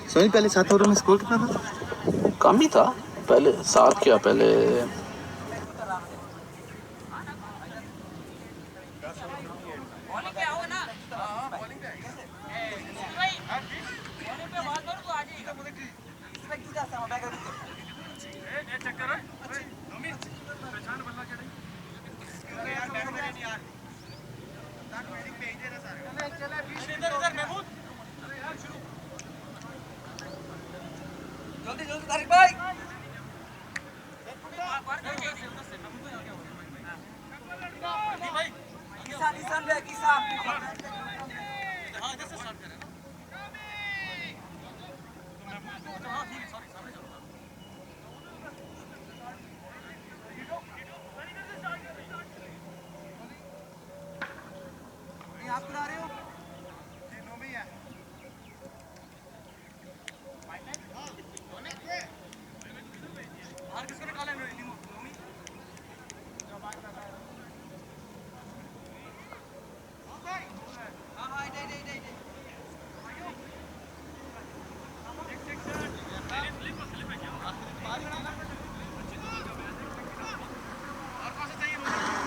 सोनी पहले 7 ओवर में स्कोर कितना था? कम ही था पहले, 7 क्या पहले।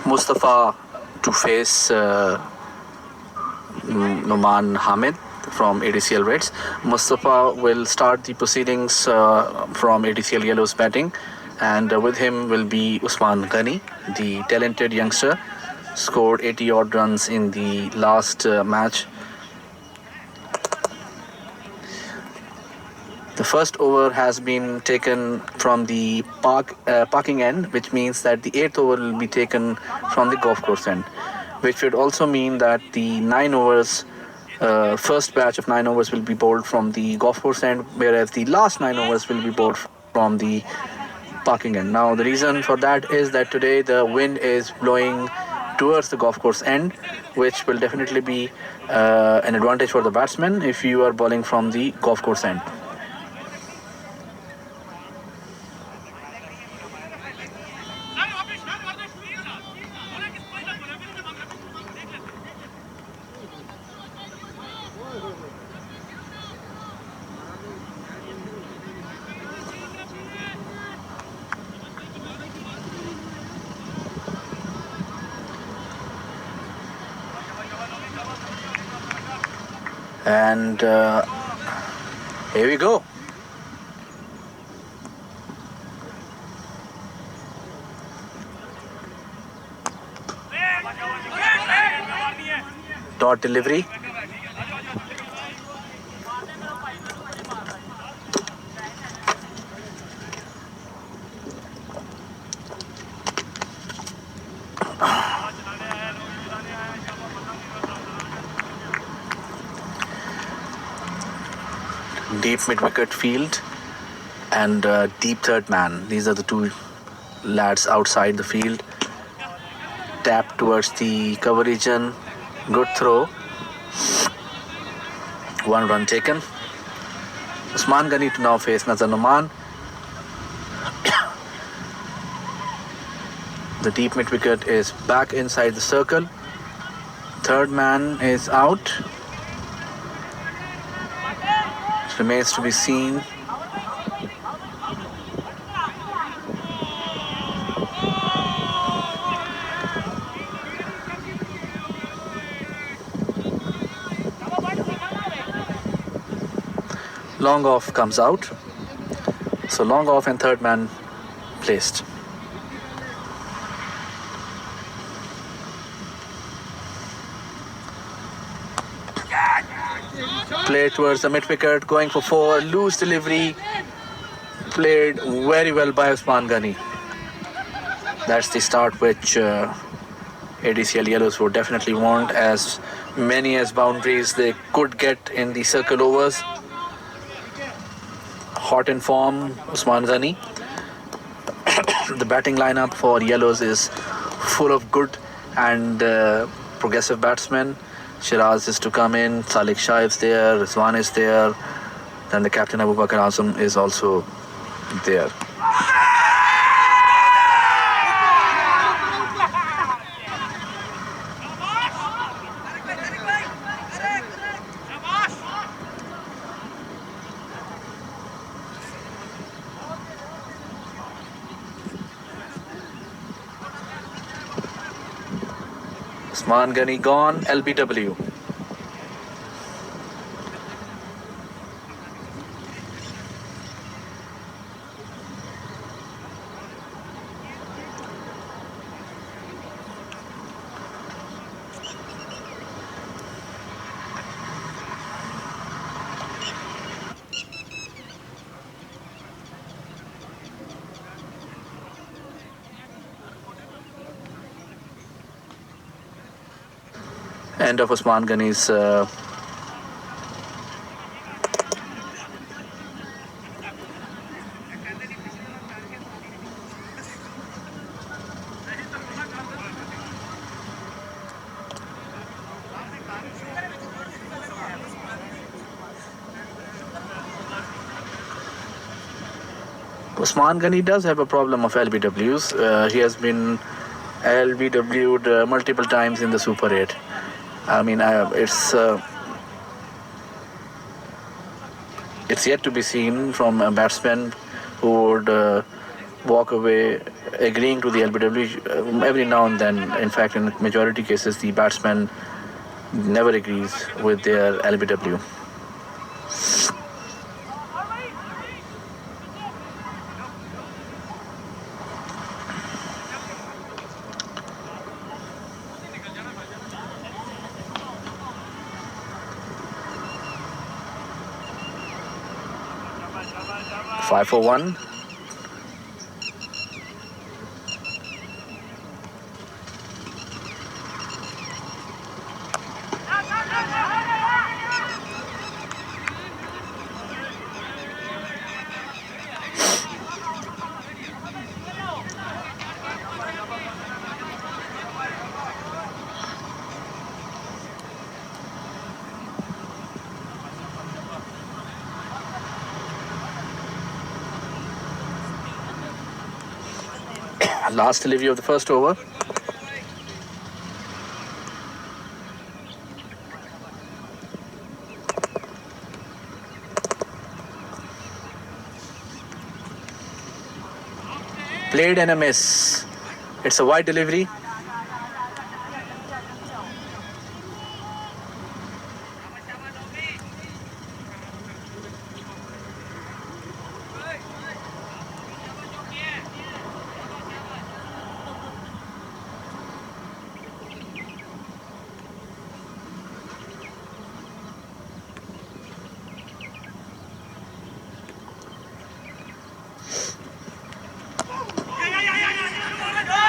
Mustafa to face Numan Hamid from ADCL Reds. Mustafa will start the proceedings from ADCL Yellow's batting, and with him will be Usman Ghani, the talented youngster, scored 80 odd runs in the last match. The first over has been taken from the parking end, which means that the 8th over will be taken from the golf course end, which would also mean that the 9 overs, first batch of 9 overs will be bowled from the golf course end, whereas the last 9 overs will be bowled from the parking end. Now, the reason for that is that today the wind is blowing towards the golf course end, which will definitely be an advantage for the batsman if you are bowling from the golf course end. And here we go. Dot delivery. Deep mid-wicket field and deep third man. These are the two lads outside the field. Tap towards the cover region. Good throw. 1 run taken. Usman Ghani to now face Nazar Numan. The deep mid-wicket is back inside the circle. Third man is out. It remains to be seen. Long off comes out. So long off and third man placed. Play towards the mid-wicket, going for 4, loose delivery. Played very well by Usman Ghani. That's the start which ADCL Yellows would definitely want, as many as boundaries they could get in the circle overs. Hot in form, Usman Ghani. The batting lineup for Yellows is full of good and progressive batsmen. Shiraz is to come in, Salik Shah is there, Rizwan is there, then the captain Abu Bakr Azam is also there. Usman Ghani gone, LBW. End of Usman Ghani's Usman Ghani does have a problem of LBWs. He has been LBW'd multiple times in the Super 8. I mean, it's yet to be seen from a batsman who would walk away agreeing to the LBW every now and then. In fact, in majority cases, the batsman never agrees with their LBW. Five for one. Last delivery of the first over. Played and a miss. It's a wide delivery.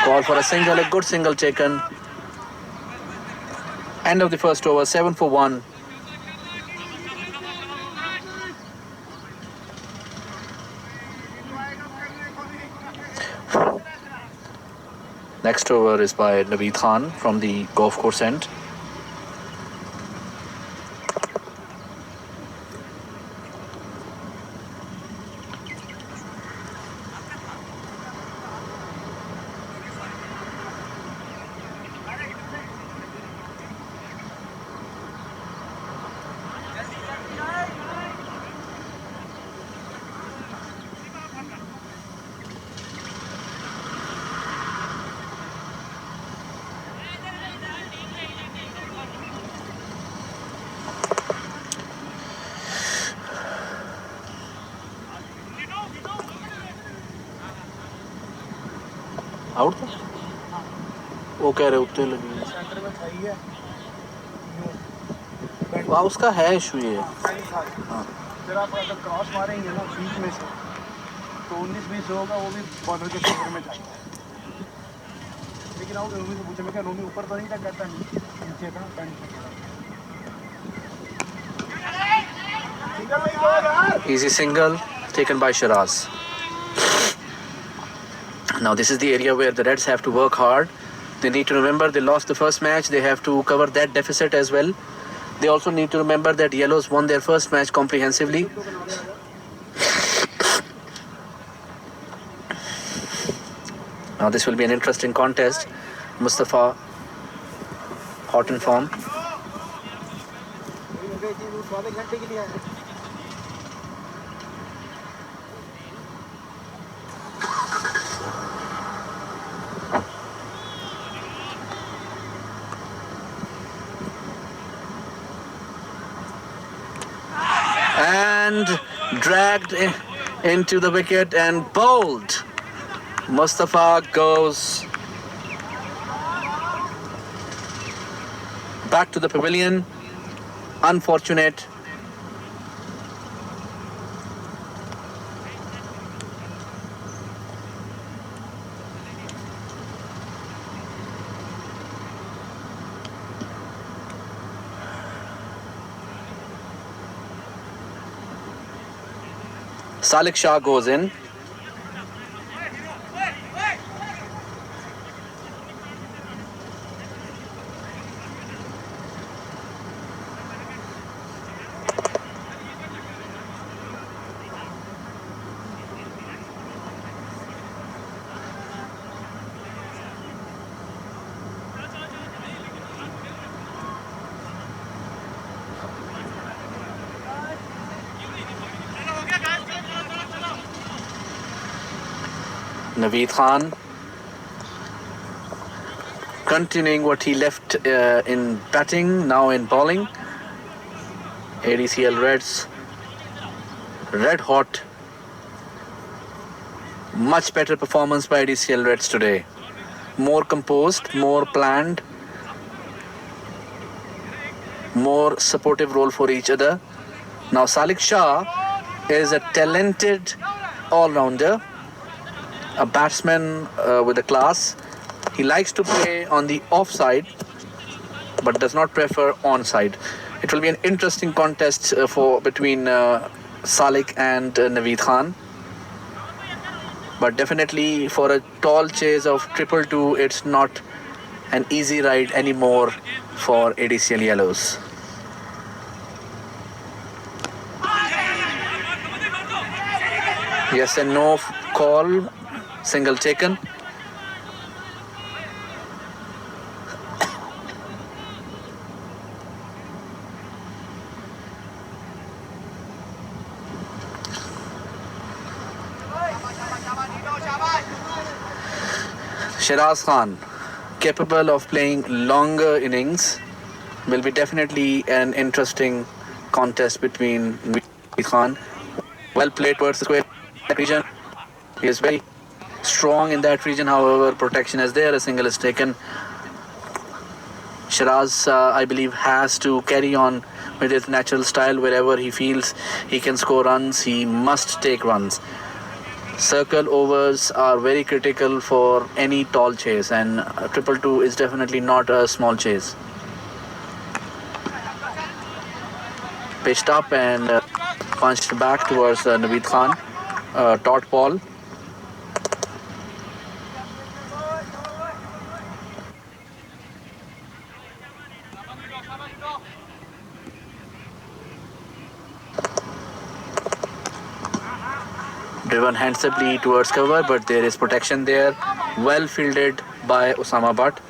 Call for a single, a good single taken. End of the first over, 7 for 1. Next over is by Naveed Khan from the golf course end. Out था वो कह रहे उत्ते लगी centre में सही है वाह उसका है इशू ये हाँ जरा आप अगर क्रॉस मारेंगे ना बीच में से तो 19-20 होगा वो भी बॉर्डर के फेवर में जाएगा लेकिन आओ रोमी से पूछे मैं क्या रोमी ऊपर तो नहीं था कहता नीचे था pant easy single taken by Shiraz. Now this is the area where the Reds have to work hard. They need to remember they lost the first match. They have to cover that deficit as well. They also need to remember that Yellows won their first match comprehensively. Now this will be an interesting contest. Mustafa, hot in form. and dragged into the wicket and bowled. Mustafa goes back to the pavilion. Unfortunate. Salik Shah goes in. Naveed Khan continuing what he left in batting, now in bowling. ADCL Reds red hot. Much better performance by ADCL Reds today. More composed, more planned, more supportive role for each other. Now Salik Shah is a talented all-rounder, a batsman with a class. He likes to play on the offside but does not prefer onside. It will be an interesting contest between Salik and Naveed Khan. But definitely for a tall chase of 222, it's not an easy ride anymore for ADCL Yellows. Yes and no call, single taken. Shiraz Khan, capable of playing longer innings, will be definitely an interesting contest between Naveed Khan. Well played towards the square region. He is very strong in that region. However, protection is there. A single is taken. Shiraz, I believe, has to carry on with his natural style. Wherever he feels he can score runs, he must take runs. Circle overs are very critical for any tall chase, and 222 is definitely not a small chase. Pitched up and punched back towards Naveed Khan. Taut ball. Driven handsomely towards cover, but there is protection there. Well fielded by Osama Butt.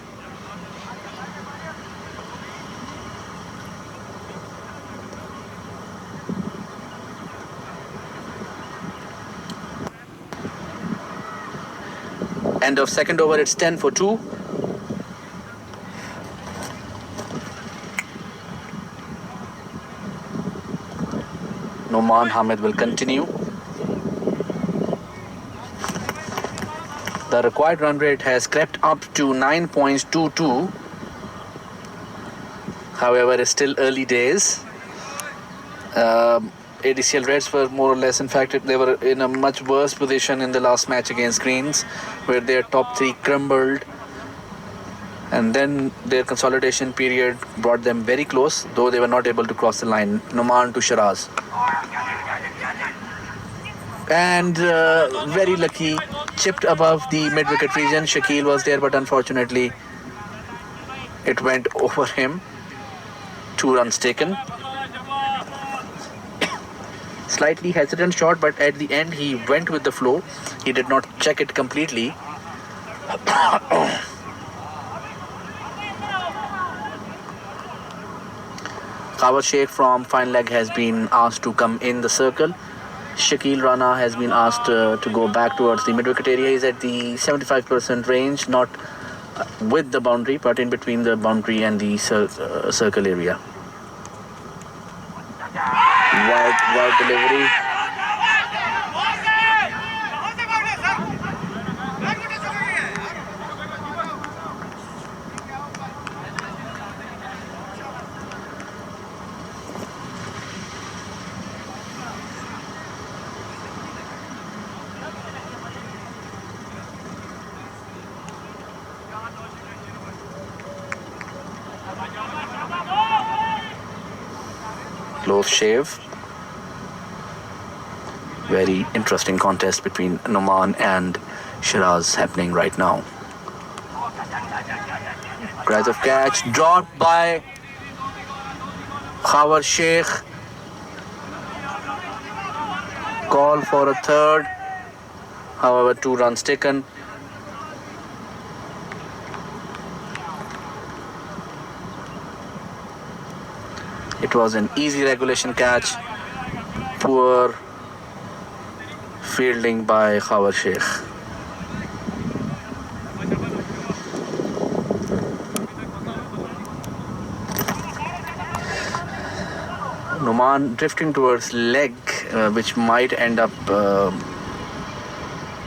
End of second over, it's 10 for 2. Noman Hamid will continue. The required run rate has crept up to 9.22. However, it's still early days. ADCL Reds were more or less, in fact, they were in a much worse position in the last match against Greens, where their top three crumbled. And then their consolidation period brought them very close, though they were not able to cross the line. Noman to Shiraz. And very lucky, chipped above the mid-wicket region. Shakil was there, but unfortunately it went over him. 2 runs taken. Slightly hesitant shot, but at the end he went with the flow. He did not check it completely. Kawar Sheikh from fine leg has been asked to come in the circle. Shakil Rana has been asked to go back towards the mid-wicket area. He's at the 75% range, not with the boundary, but in between the boundary and the circle area. Wide delivery. Close shave. Very interesting contest between Noman and Shiraz happening right now. Cries of catch dropped by Khawar Sheikh. Call for a third. However, 2 runs taken. It was an easy regulation catch. Poor fielding by Khawar Sheikh. Noman drifting towards leg, which might end up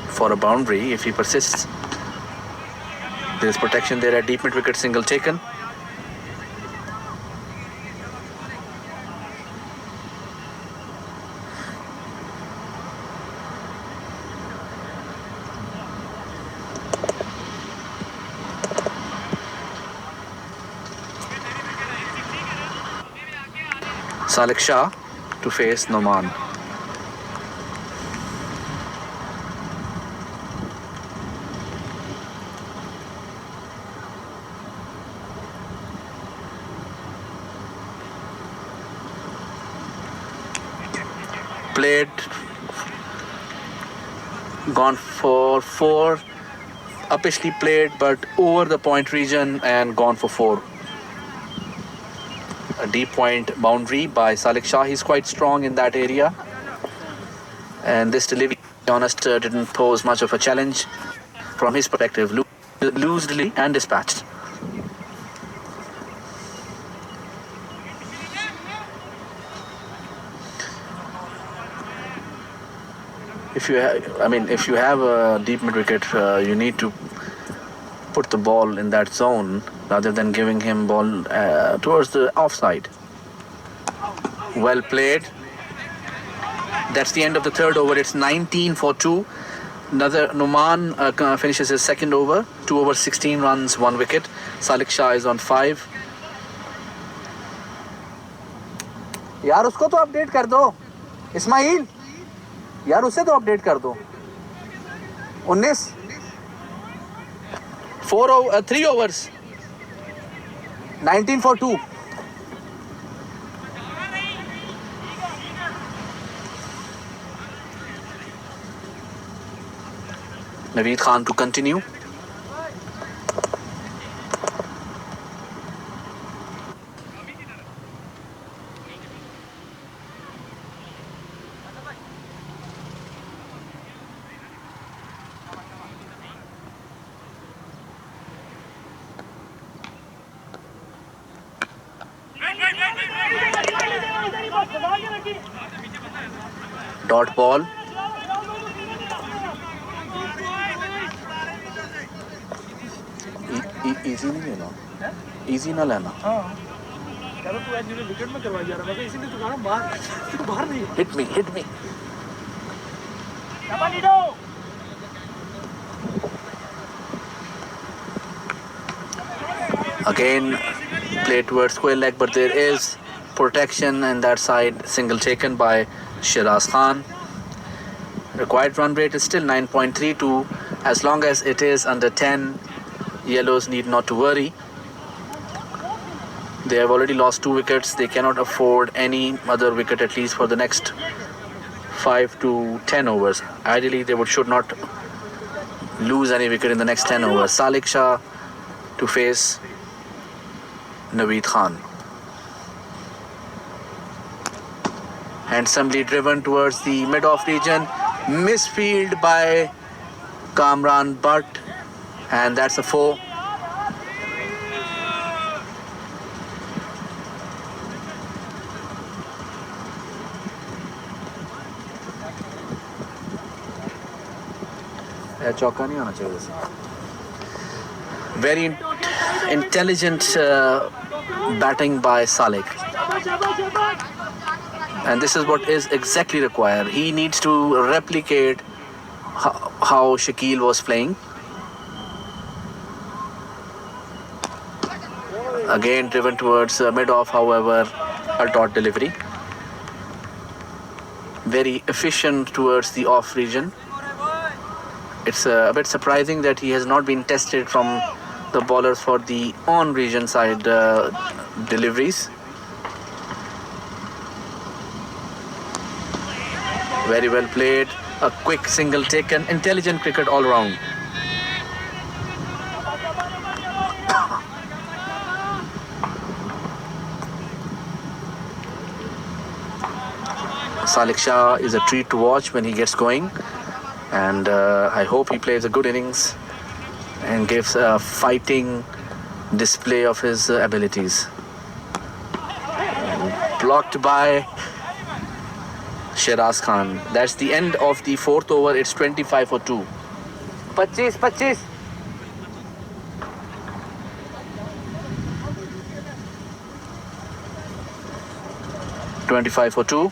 for a boundary if he persists. There is protection there at deep mid wicket, single taken. Salik Shah to face Noman. Played, gone for 4, uppishly played but over the point region and gone for 4. A deep point boundary by Salik Shah. He's quite strong in that area, and this delivery, to be honest, didn't pose much of a challenge from his perspective. Loosely and dispatched. If you have a deep mid wicket, you need to put the ball in that zone rather than giving him ball towards the offside. Well played. That's the end of the third over. It's 19 for 2. Another Noman finishes his second over. 2 overs, 16 runs, 1 wicket. Salik Shah is on 5. यार उसको तो update कर दो इस्माइल, यार उसे तो update कर दो. 19 3 overs, 19 for 2. Naveed Khan to continue. Dot ball. Easy नहीं लेना, easy ना लेना. चलो तू आज विकेट में करवा जा रहा है, इसीलिए तो कहा बाहर नहीं. Hit me. Again, play towards square leg, but there is protection in that side. Single taken by Shiraz Khan. Required run rate is still 9.32. As long as it is under 10, yellows need not to worry. They have already lost 2 wickets. They cannot afford any other wicket, at least for the next 5 to 10 overs. Ideally, they should not lose any wicket in the next 10 overs. Salik Shah to face Naveed Khan. Handsomely driven towards the mid-off region. Misfield by Kamran Butt, and that's a 4. चौका नहीं होना चाहिए वैसे. Very intelligent batting by Salik. And this is what is exactly required. He needs to replicate how Shakil was playing. Again driven towards mid-off, however, a dot delivery. Very efficient towards the off region. It's a bit surprising that he has not been tested from the bowlers for the on region side deliveries. Very well played. A quick single taken. Intelligent cricket all round. Salik Shah is a treat to watch when he gets going, and I hope he plays a good innings and gives a fighting display of his abilities. Blocked by Shiraz Khan. That's the end of the fourth over. It's 25 for 2. 25. 25 for 2.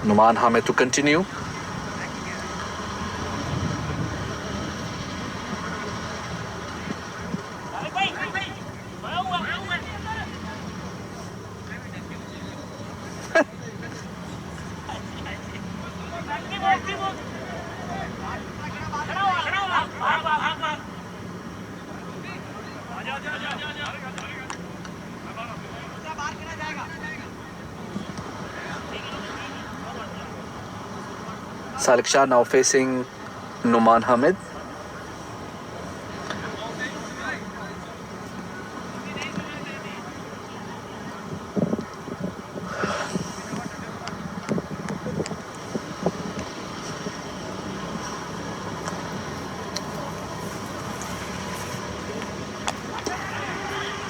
Numan Hamid to continue. Salik Shah now facing Numan Hamid.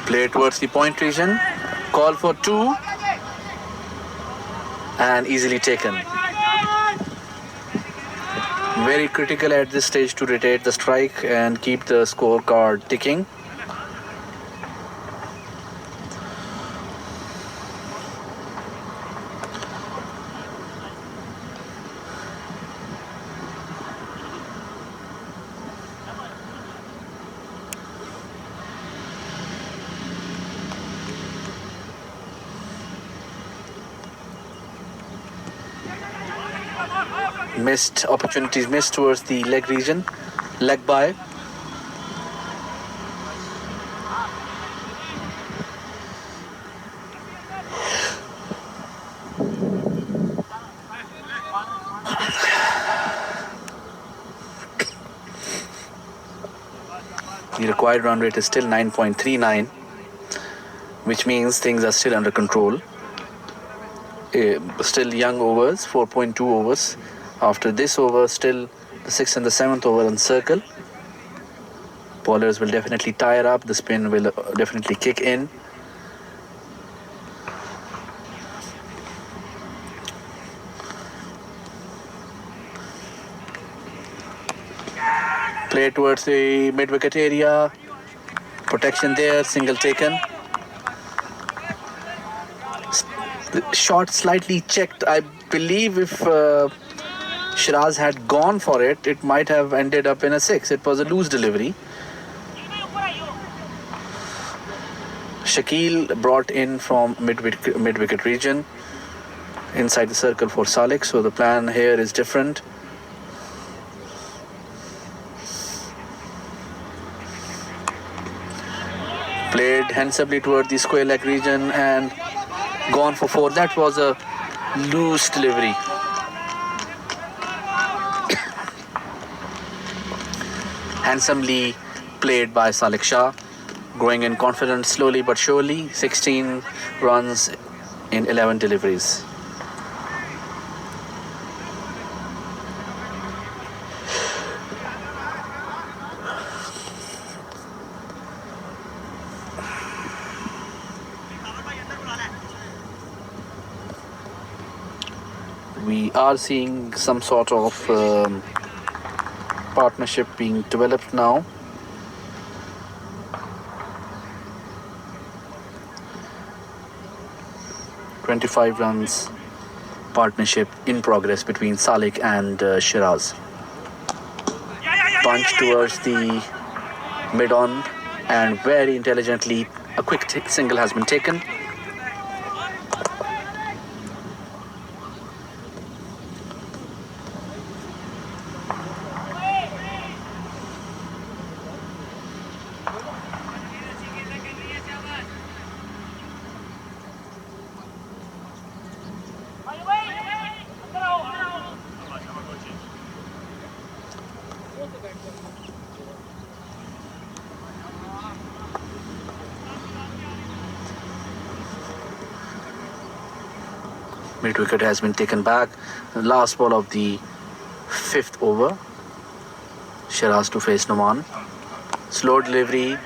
Play towards the point region. Call for 2. And easily taken. Very critical at this stage to rotate the strike and keep the scorecard ticking. Missed opportunities, missed towards the leg region. Leg by. The required run rate is still 9.39, which means things are still under control. Still young overs, 4.2 overs. After this over, still the 6th and the 7th over on circle. Bowlers will definitely tire up. The spin will definitely kick in. Play towards the mid-wicket area. Protection there, single taken. Shot slightly checked. I believe if Shiraz had gone for it, it might have ended up in a 6. It was a loose delivery. Shakil brought in from mid-wicket region inside the circle for Salik. So the plan here is different. Played handsomely toward the square leg region and gone for 4. That was a loose delivery. Handsomely played by Salik Shah, growing in confidence slowly but surely. 16 runs in 11 deliveries. We are seeing some sort of partnership being developed now. "25 runs partnership in progress between Salik and Shiraz. Punch towards the mid-on, and very intelligently a quick single has been taken. Mid wicket has been taken back. The last ball of the 5th over. Shiraz to face Noman. Slow delivery.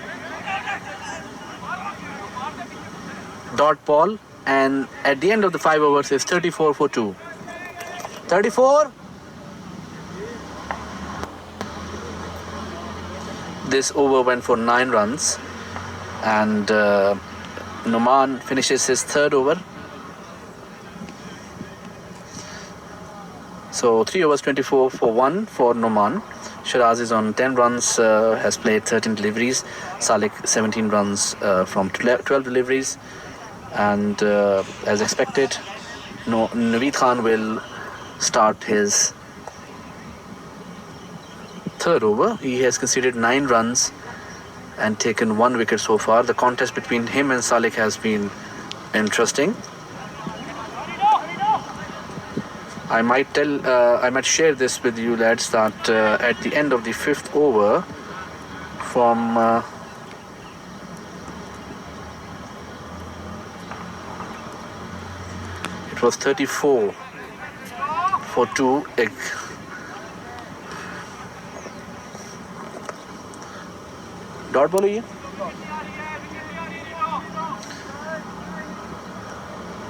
Dot ball. And at the end of the 5 overs is 34 for 2. 34. This over went for 9 runs. And Noman finishes his 3rd over. So 3 overs, 24 for 1 for Noman. Shiraz is on 10 runs, has played 13 deliveries. Salik 17 runs from 12 deliveries. And as expected, Naveed Khan will start his 3rd over. He has conceded 9 runs and taken 1 wicket so far. The contest between him and Salik has been interesting. I might share this with you, lads, that at the end of the 5th over, from it was 34 for 2. Dot ball है ये?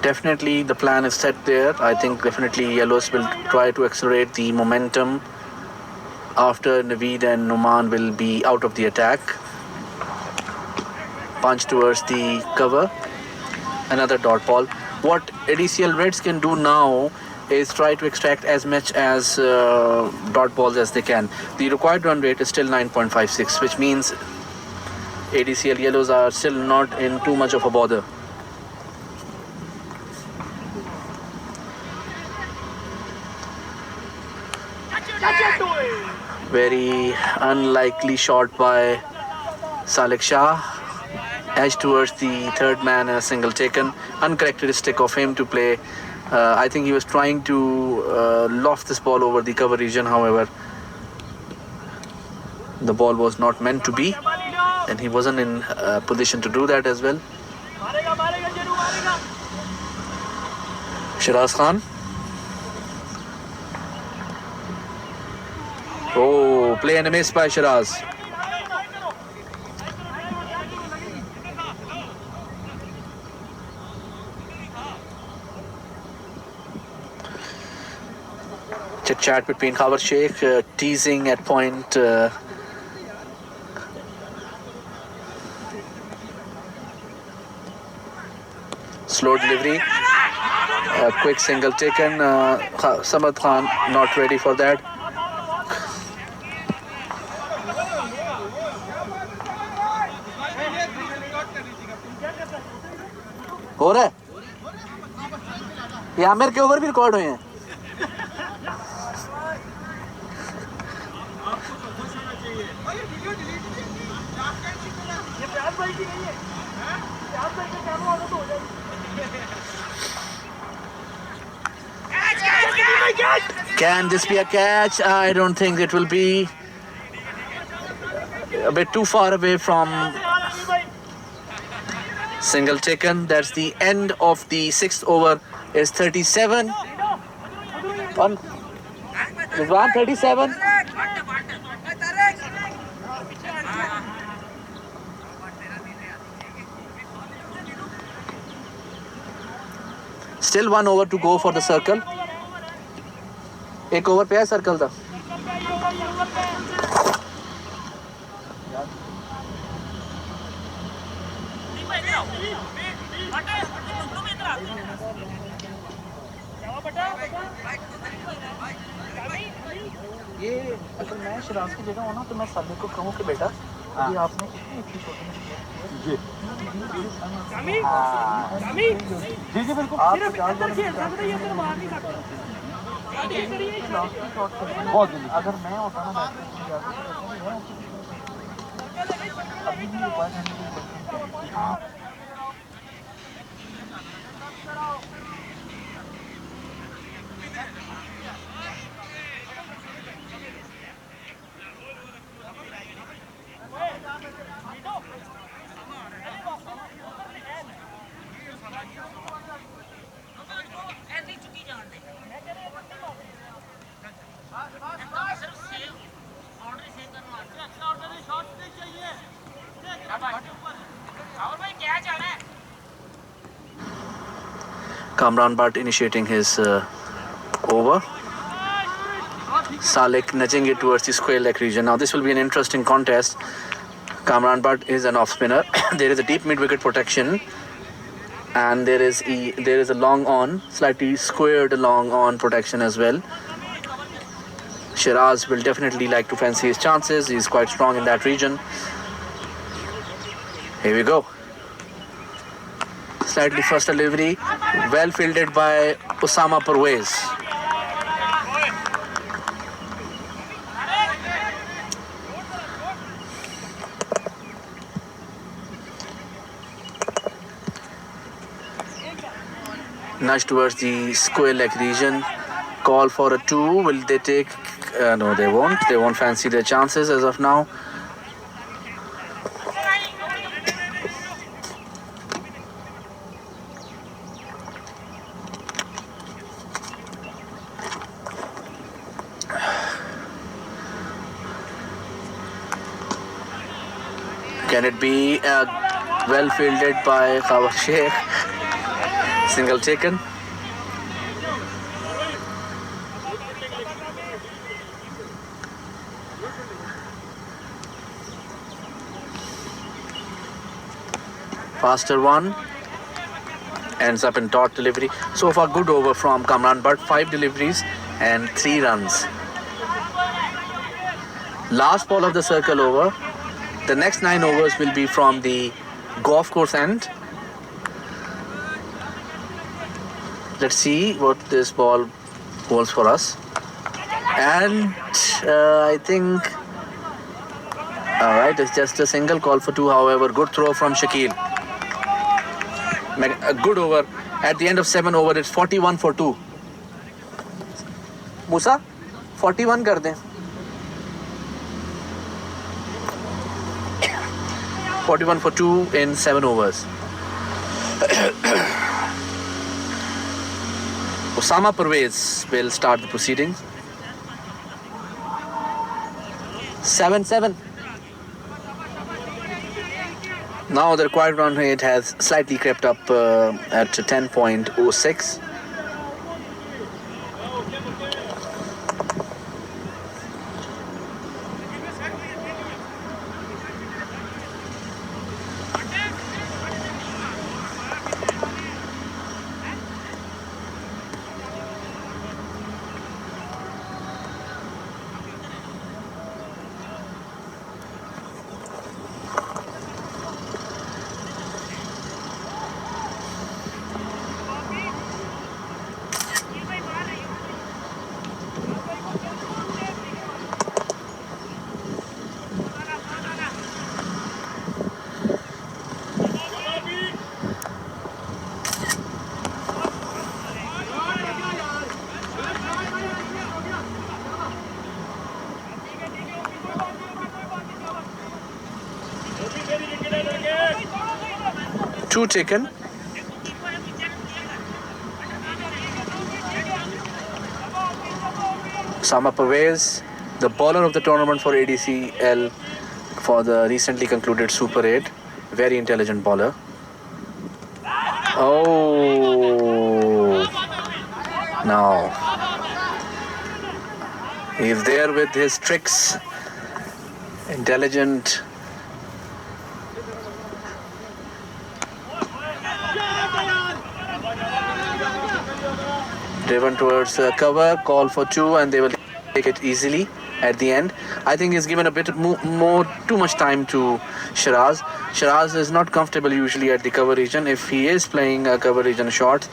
Definitely the plan is set there. I think definitely yellows will try to accelerate the momentum after Naveed and Noman will be out of the attack. Punch towards the cover. Another dot ball. What ADCL Reds can do now is try to extract as much as dot balls as they can. The required run rate is still 9.56, which means ADCL yellows are still not in too much of a bother. Very unlikely shot by Salik Shah. Edge towards the 3rd man and a single taken. Uncharacteristic of him to play. I think he was trying to loft this ball over the cover region. However, the ball was not meant to be, and he wasn't in position to do that as well. Shiraz Khan. Oh, play and a miss by Shiraz. Chit chat between Khabar Sheikh, teasing at point. Slow delivery. A quick single taken. Samad Khan not ready for that. हो रहा है ये आमिर के over भी record हुए हैं Can this be a catch? I don't think it will be. A bit too far away from single taken. That's the end of the 6th over. Is 37. One. 37. Still 1 over to go for the circle. एक over पे है circle था. ये अगर मैं शिराज की जगह हूँ ना तो मैं साले को कहूँ कि बेटा ये आपने कितनी अच्छी शॉटिंग की है. जी जी बिल्कुल. आप बहुत अगर मैं होता ना अभी भी Kamran Bhatt initiating his over. Salek nudging it towards the square leg region. Now this will be an interesting contest. Kamran Bhatt is an off spinner. There is a deep mid wicket protection, and there is a long on, slightly squared long on protection as well. Shiraz will definitely like to fancy his chances. He's quite strong in that region. Here we go. Slightly first delivery, well fielded by Osama Pervez. Nudge towards the square leg region. Call for a 2. Will they take? No, they won't. They won't fancy their chances as of now. Can it be well fielded by Khawar Sheikh? Single taken. Faster one. Ends up in dot delivery. So far good over from Kamran Bhatt. 5 deliveries and 3 runs. Last ball of the circle over. The next 9 overs will be from the golf course end. Let's see what this ball holds for us. And I think... Alright, it's just a single, call for 2. However, good throw from Shakil. A good over. At the end of 7 over, it's 41 for 2. Musa, 41 kar dein. 41 for 2 in 7 overs. Osama Pervez will start the proceedings. 7-7. Now the required run rate has slightly crept up at 10.06. Two taken. Osama Pervez, the bowler of the tournament for ADCL for the recently concluded Super 8. Very intelligent bowler. Oh, no. He's there with his tricks, intelligent. Driven towards cover, call for 2, and they will take it easily at the end. I think he's given a bit too much time to Shiraz. Shiraz is not comfortable usually at the cover region. If he is playing a cover region shot,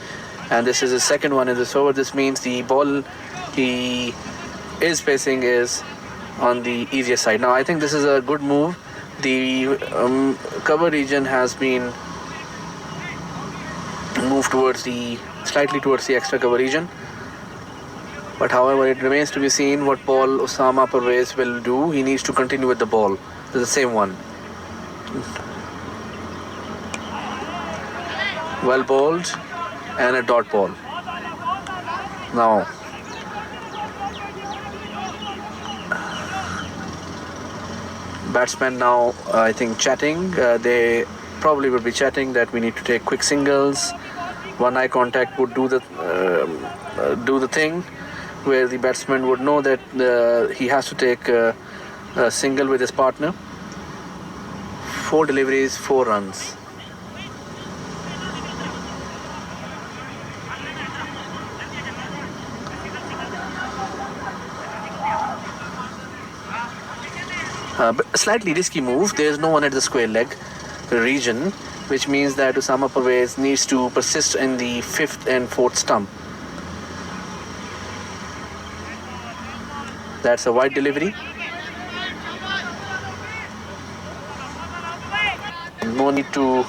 and this is his second one in this over, this means the ball he is facing is on the easier side. Now I think this is a good move. The cover region has been moved slightly towards the extra cover region. But however, it remains to be seen what ball Osama Pervez will do. He needs to continue with the ball. It's the same one. Well bowled and a dot ball. Now batsmen now I think chatting. They probably would be chatting that we need to take quick singles. One eye contact would do the thing, where the batsman would know that he has to take a single with his partner. 4 deliveries, 4 runs. But slightly risky move. There is no one at the square leg region, which means that Osama Pervez needs to persist in the 5th and 4th stump. That's a wide delivery. No need to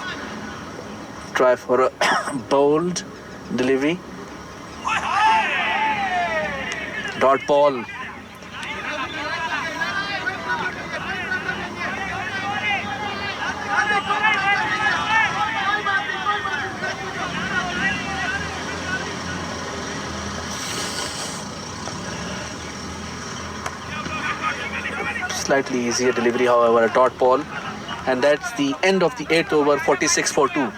try for a bold delivery. Dot ball. Slightly easier delivery, however, a dot ball, and that's the end of the 8th over. 46 for 2.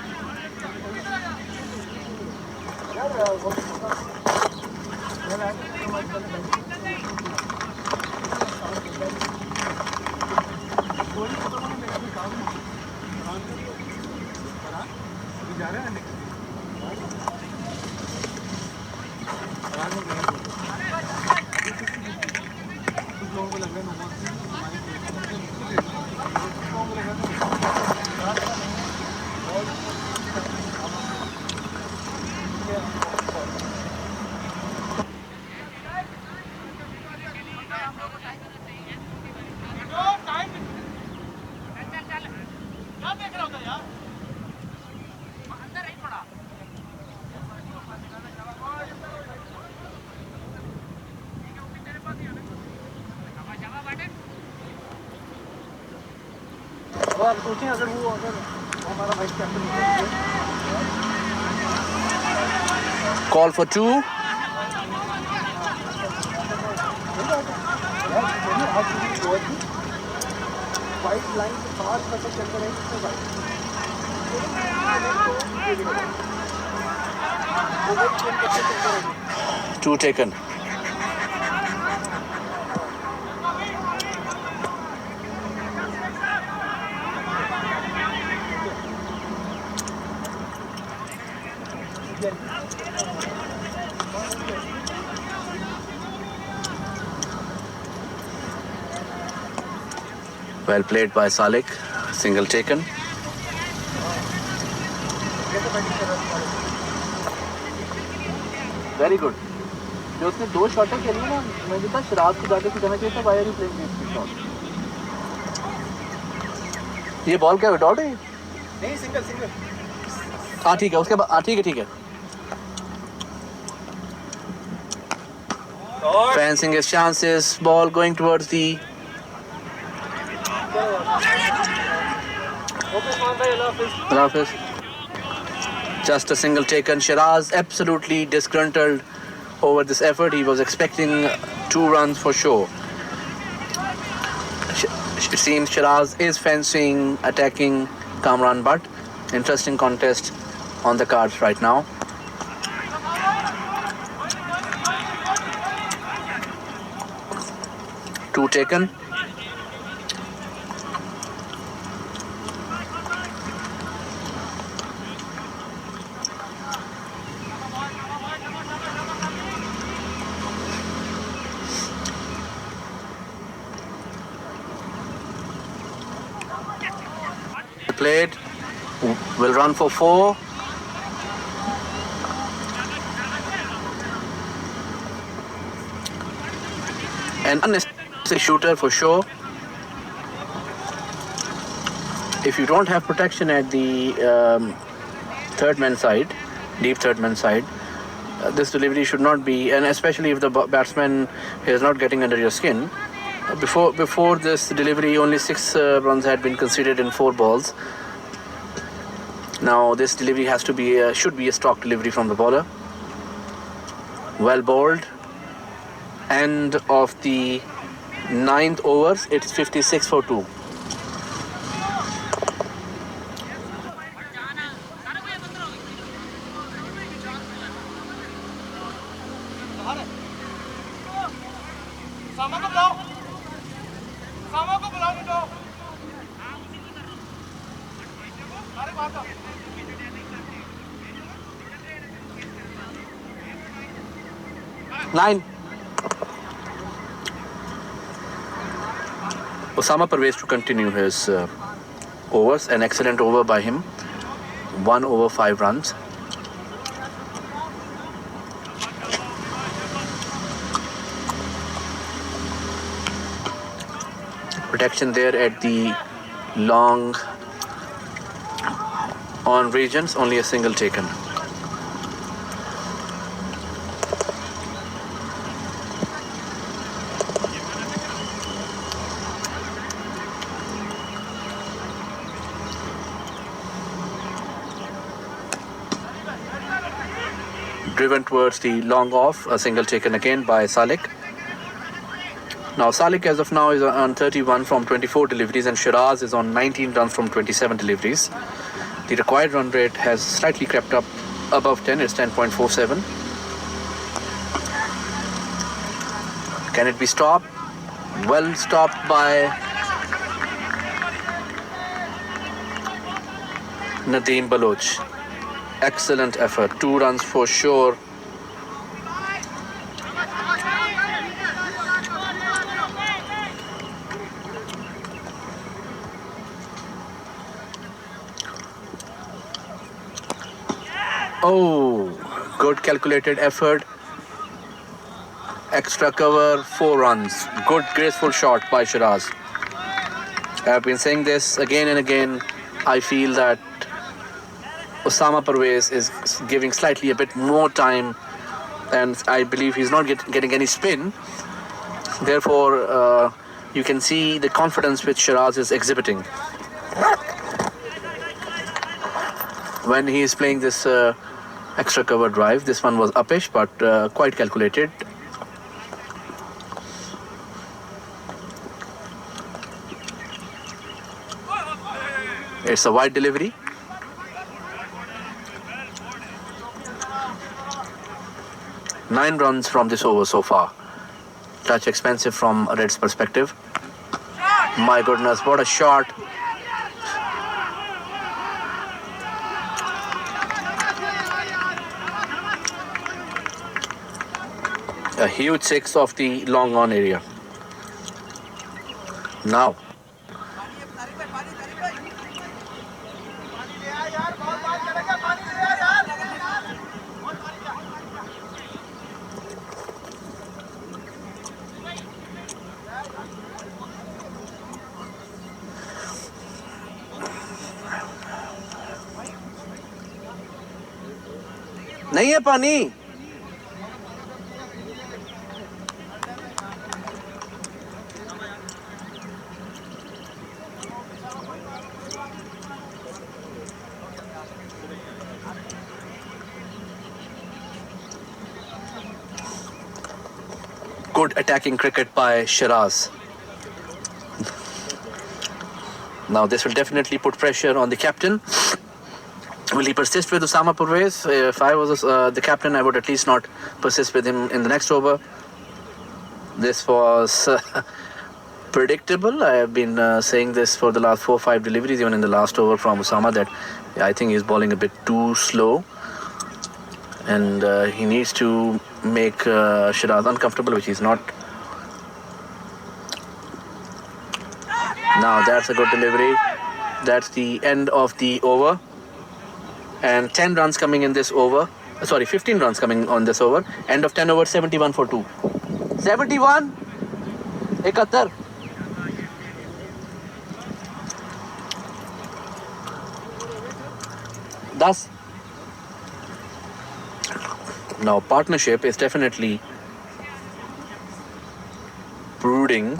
Call for 2. Two taken. Well played by Salik. Single taken. Very good. जो उसने 2 शॉटें खेली ना, मैं कहता शराब को जाके सिखाना चाहिए था. Why are you playing this shot? ये बॉल क्या विदाउट है? नहीं, सिंगल. हाँ ठीक है, उसके बाद हाँ ठीक है. Fancying his chances, ball going towards the. Just a single taken. Shiraz absolutely disgruntled over this effort. He was expecting 2 runs for sure. It seems Shiraz is fancying attacking Kamran Butt. Interesting contest on the cards right now. 2 taken. Played, will run for 4. An unnecessary shooter for sure. If you don't have protection at the third man side, deep third man side, this delivery should not be, and especially if the batsman is not getting under your skin. Before this delivery, only 6 runs had been conceded in 4 balls. Now this delivery has to be should be a stock delivery from the bowler. Well bowled. End of the 9th overs. It's 56 for 2. Nine. Osama Parvez to continue his overs. An excellent over by him. 1 over 5 runs. Protection there at the long on regions. Only a single taken. Driven towards the long off, a single taken again by Salik. Now Salik as of now is on 31 from 24 deliveries and Shiraz is on 19 runs from 27 deliveries. The required run rate has slightly crept up above 10, it's 10.47. Can it be stopped? Well stopped by Nadeem Baloch. Excellent effort. 2 runs for sure. Oh, good calculated effort. Extra cover, 4 runs. Good graceful shot by Shiraz. I've been saying this again and again. I feel that Osama Parvez is giving slightly a bit more time, and I believe he's not getting any spin. Therefore, you can see the confidence which Shiraz is exhibiting when he is playing this extra cover drive. This one was uppish, but quite calculated. It's a wide delivery. Nine runs from this over so far. Touch expensive from Red's perspective. My goodness, what a shot. A huge 6 off the long on area. Now. नहीं है पानी. Good attacking cricket by Shiraz. Now this will definitely put pressure on the captain. Will he persist with Osama Parvez? If I was the captain, I would at least not persist with him in the next over. This was predictable. I have been saying this for the last 4 or 5 deliveries, even in the last over from Usama, that I think he's bowling a bit too slow, and he needs to make Shiraz uncomfortable, which he's not. Now that's a good delivery. That's the end of the over, and 10 runs coming in this over. Sorry, 15 runs coming on this over. End of 10 overs, 71 for 2. 71, 71. Thus, now partnership is definitely brooding.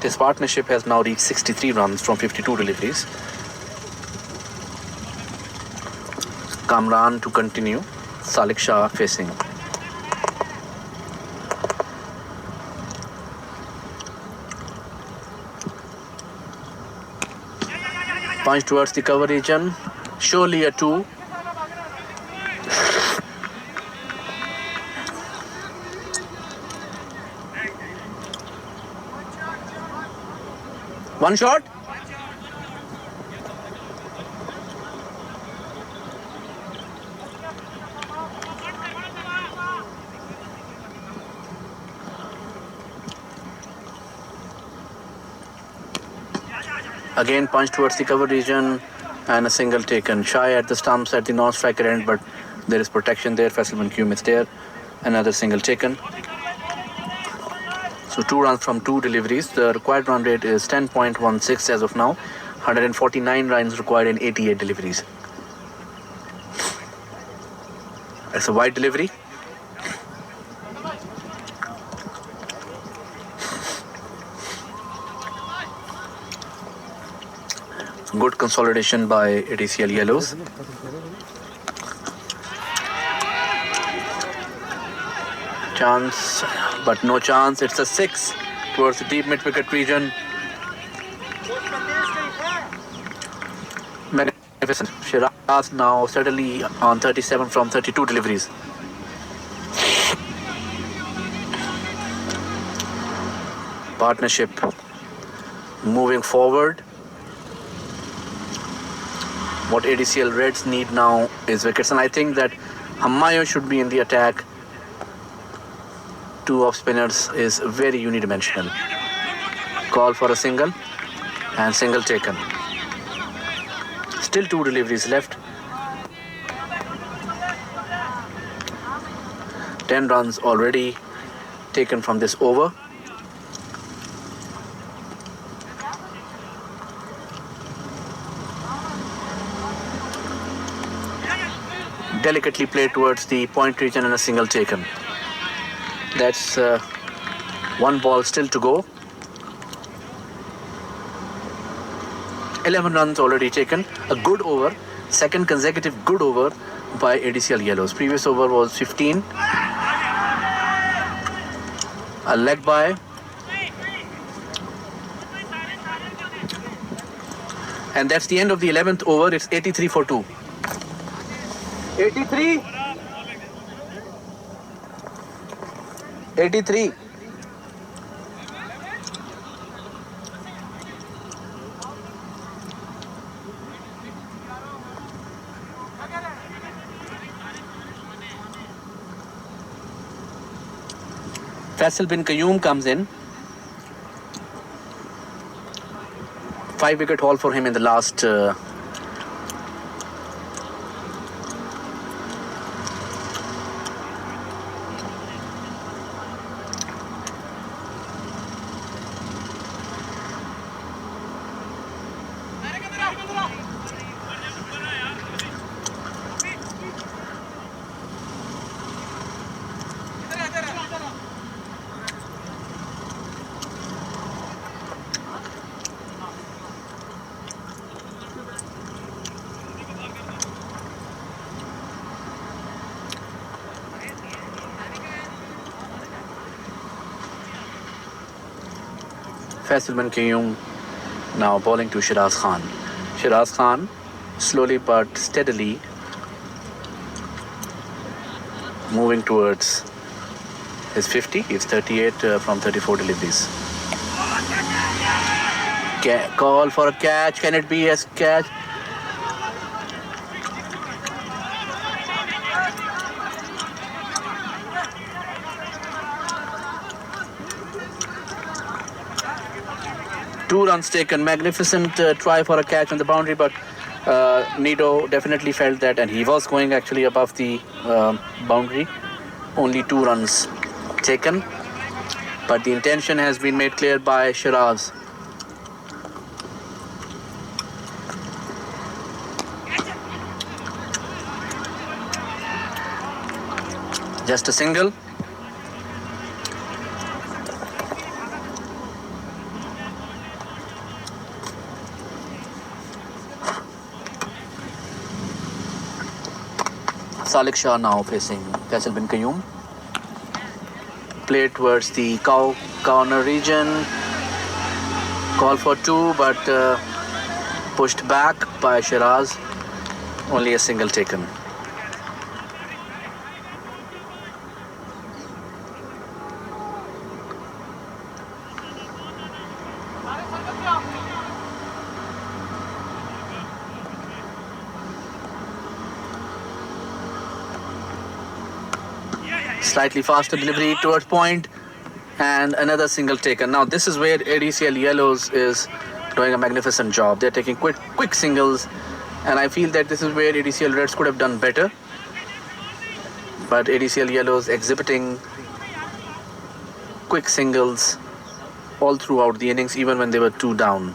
This partnership has now reached 63 runs from 52 deliveries. Kamran to continue. Salik Shah facing. Punch towards the cover region. Surely a 2. One shot. Again punch towards the cover region and a single taken. Shy at the stumps at the non-striker end, but there is protection there. Faisal bin Qiyum is there. Another single taken. So 2 runs from 2 deliveries. The required run rate is 10.16 as of now. 149 runs required in 88 deliveries. It's a wide delivery. Good consolidation by ADCL Yellows. Chance, but no chance. It's a 6 towards the deep mid-wicket region. Magnificent. Shiraz now steadily on 37 from 32 deliveries. Partnership moving forward. What ADCL Reds need now is wickets, and I think that Hammayo should be in the attack. 2 off spinners is very unidimensional. Call for a single, and single taken. Still 2 deliveries left. 10 runs already taken from this over. Delicately played towards the point region and a single taken. That's 1 ball still to go. 11 runs already taken. A good over. Second consecutive good over by ADCL Yellows. Previous over was 15. A leg by. And that's the end of the 11th over. It's 83 for 2. 83. 83. Faisal bin Qiyum comes in. 5-wicket haul for him in the last Faisal bin Qiyum now bowling to Shiraz Khan. Shiraz Khan slowly but steadily moving towards his 50. It's 38 from 34 deliveries. Call for a catch. Can it be a catch? Two runs taken. Magnificent try for a catch on the boundary, but Nido definitely felt that, and he was going actually above the boundary. Only 2 runs taken, but the intention has been made clear by Shiraz. Just a single. Salik Shah now facing Faisal bin Qayyum. Play towards the corner region. Call for 2, but pushed back by Shiraz. Only a single taken. Slightly faster delivery towards point, and another single taken. Now this is where ADCL Yellows is doing a magnificent job. They're taking quick singles, and I feel that this is where ADCL Reds could have done better. But ADCL Yellows exhibiting quick singles all throughout the innings, even when they were 2 down.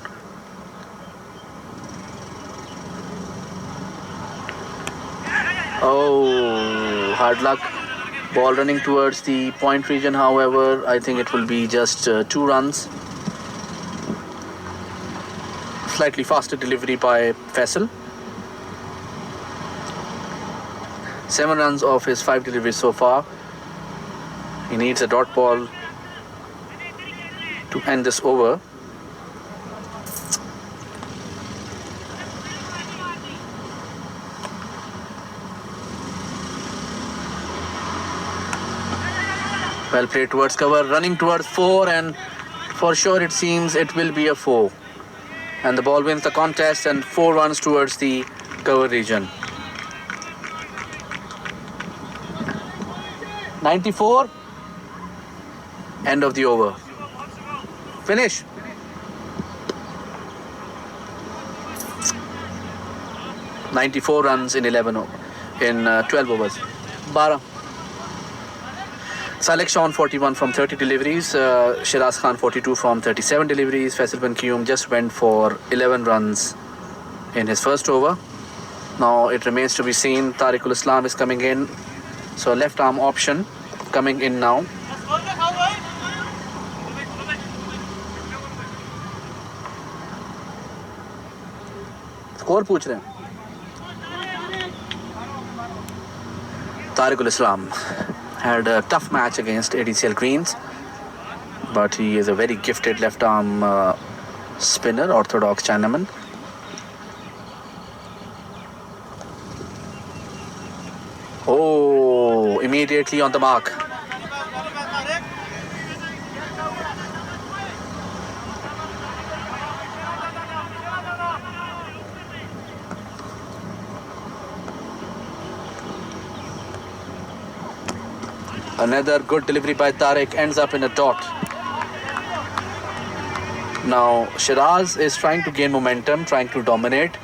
Oh, hard luck. Ball running towards the point region, however, I think it will be just 2 runs. Slightly faster delivery by Faisal. 7 runs off his 5 deliveries so far. He needs a dot ball to end this over. Well played towards cover, running towards 4, and for sure it seems it will be a 4. And the ball wins the contest, and 4 runs towards the cover region. 94. End of the over. Finish. "94 runs in 12 overs. 12. Salik Shah 41 from 30 deliveries, Shiraz Khan 42 from 37 deliveries. Faisal bin Qayyum just went for 11 runs in his first over. Now it remains to be seen. Tariqul Islam is coming in, so left arm option coming in now. Score पूछ रहे हैं. Tariqul Islam had a tough match against ADCL Greens, but he is a very gifted left arm spinner, orthodox Chinaman. Oh, immediately on the mark. Another good delivery by Tariq ends up in a dot. Now Shiraz is trying to gain momentum, trying to dominate.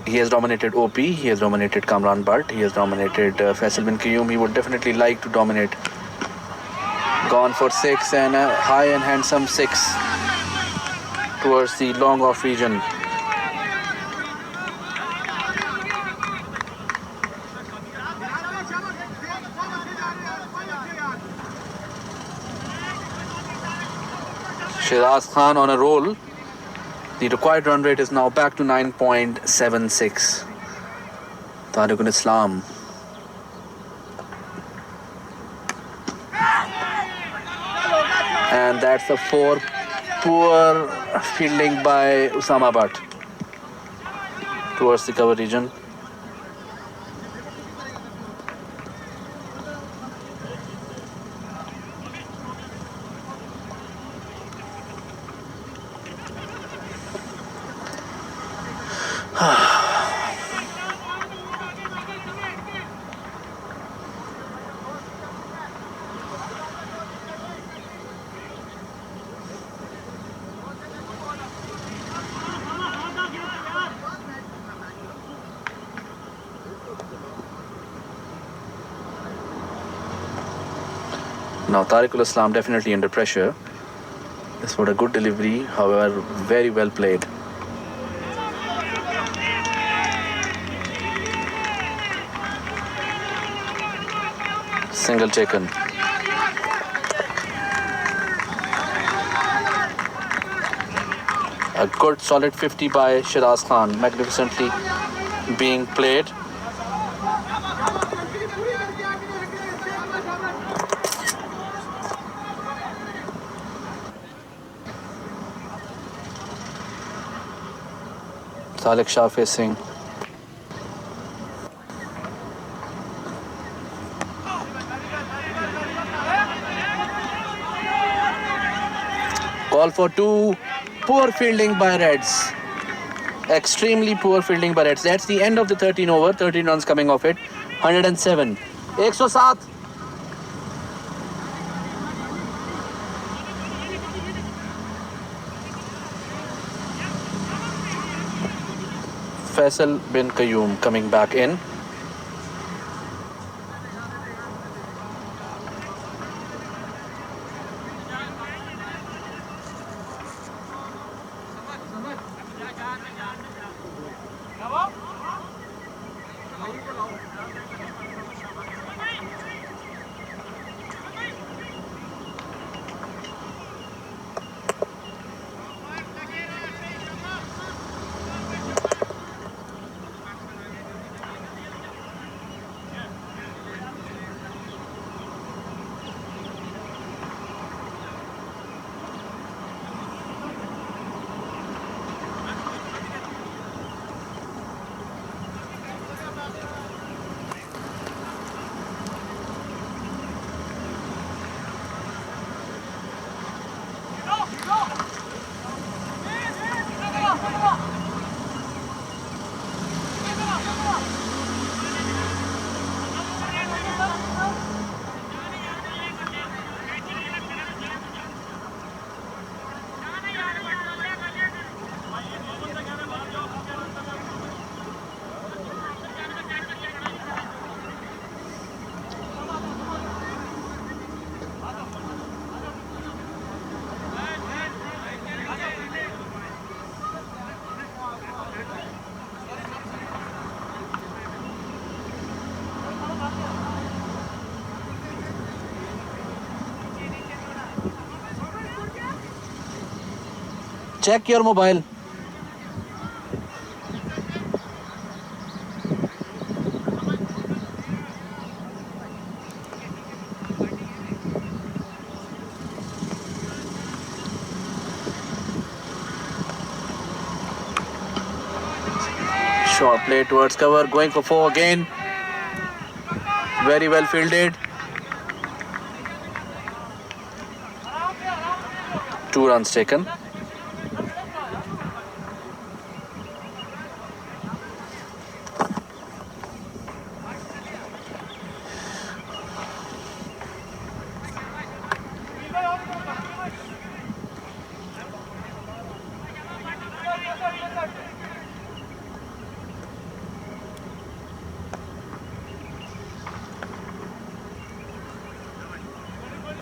He has dominated OP, he has dominated Kamran Butt, he has dominated Faisal bin Qayyum. He would definitely like to dominate. Gone for 6, and a high and handsome 6 towards the long off region. Shiraz Khan on a roll. The required run rate is now back to 9.76. Tariqul Islam. And that's a 4. Poor fielding by Usama Butt. towards the cover region. Now Tariqul Islam definitely under pressure. This was a good delivery, however very well played. Single taken. A good solid 50 by Shiraz Khan, magnificently being played. Talik Shah facing. Call for two. Poor fielding by Reds. Extremely poor fielding by Reds. That's the end of the 13 over. 13 runs coming off it. 107. 107. Faisal bin Qayyum coming back in. Check your mobile. Short play towards cover, going for 4 again. Very well fielded. 2 runs taken.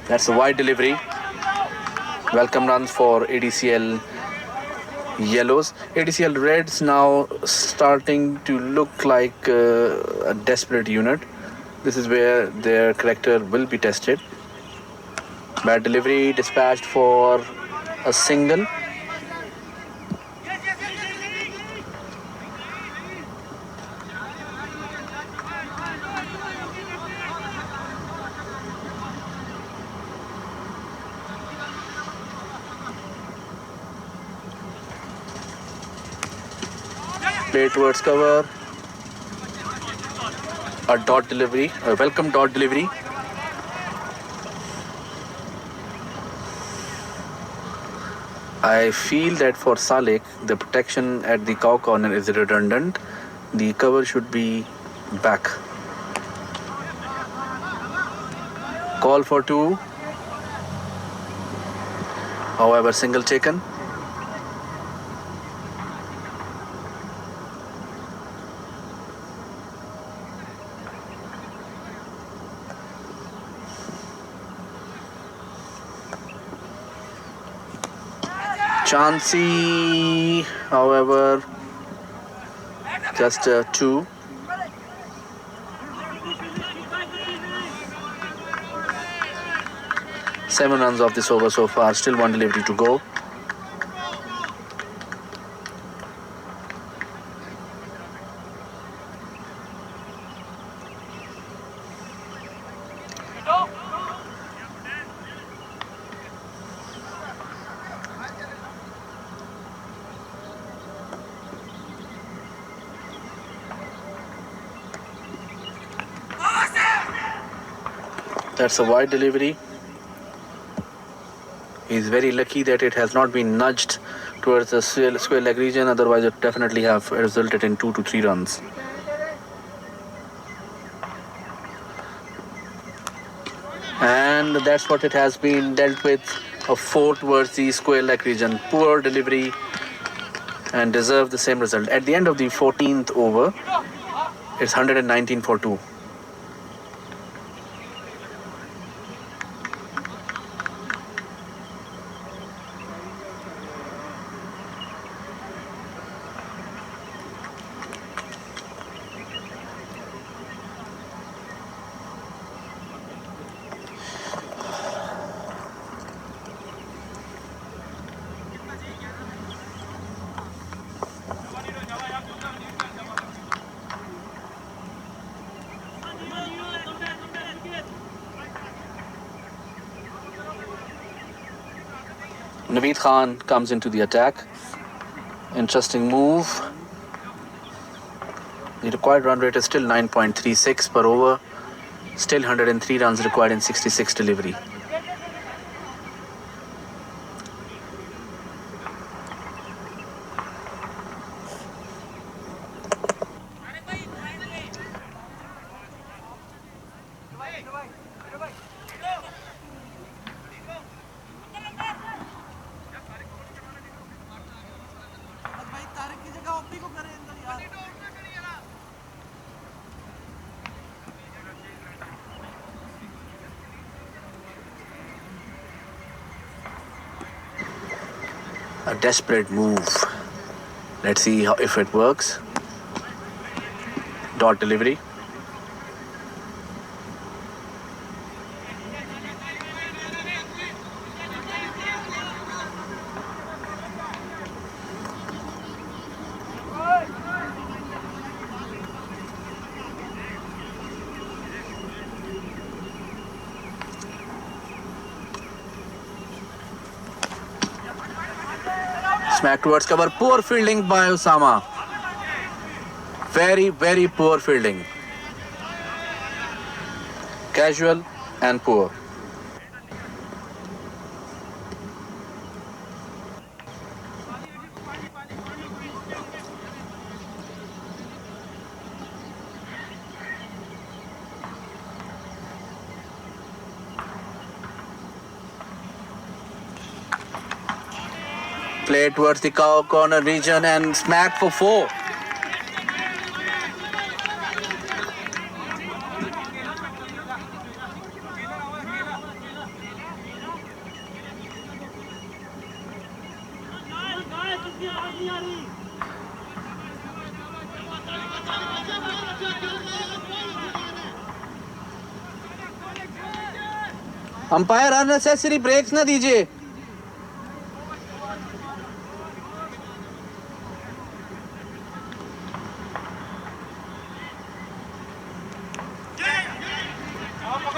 That's a wide delivery. Welcome runs for ADCL Yellows. ADCL Reds now starting to look like a desperate unit. This is where their character will be tested. Bad delivery, dispatched for a single. Play towards cover. A dot delivery, a welcome dot delivery. I feel that for Salik, the protection at the cow corner is redundant. The cover should be back. Call for two. However, single taken. Chansey, however, just two. Seven runs off this over so far, still one delivery to go. That's a wide delivery. He's very lucky that it has not been nudged towards the square leg region, otherwise it definitely have resulted in 2 to 3 runs. And that's what it has been dealt with, a 4 towards the square leg region. Poor delivery and deserved the same result. At the end of the 14th over, it's 119 for 2. Naveed Khan comes into the attack. Interesting move. The required run rate is still 9.36 per over. Still 103 runs required in 66 delivery. A desperate move. Let's see if it works. Dot delivery. Smack towards cover. Poor fielding by Osama. Very, very poor fielding. Casual and poor. Play towards the cow corner region and smack for 4. Umpire unnecessary breaks ना दीजिए.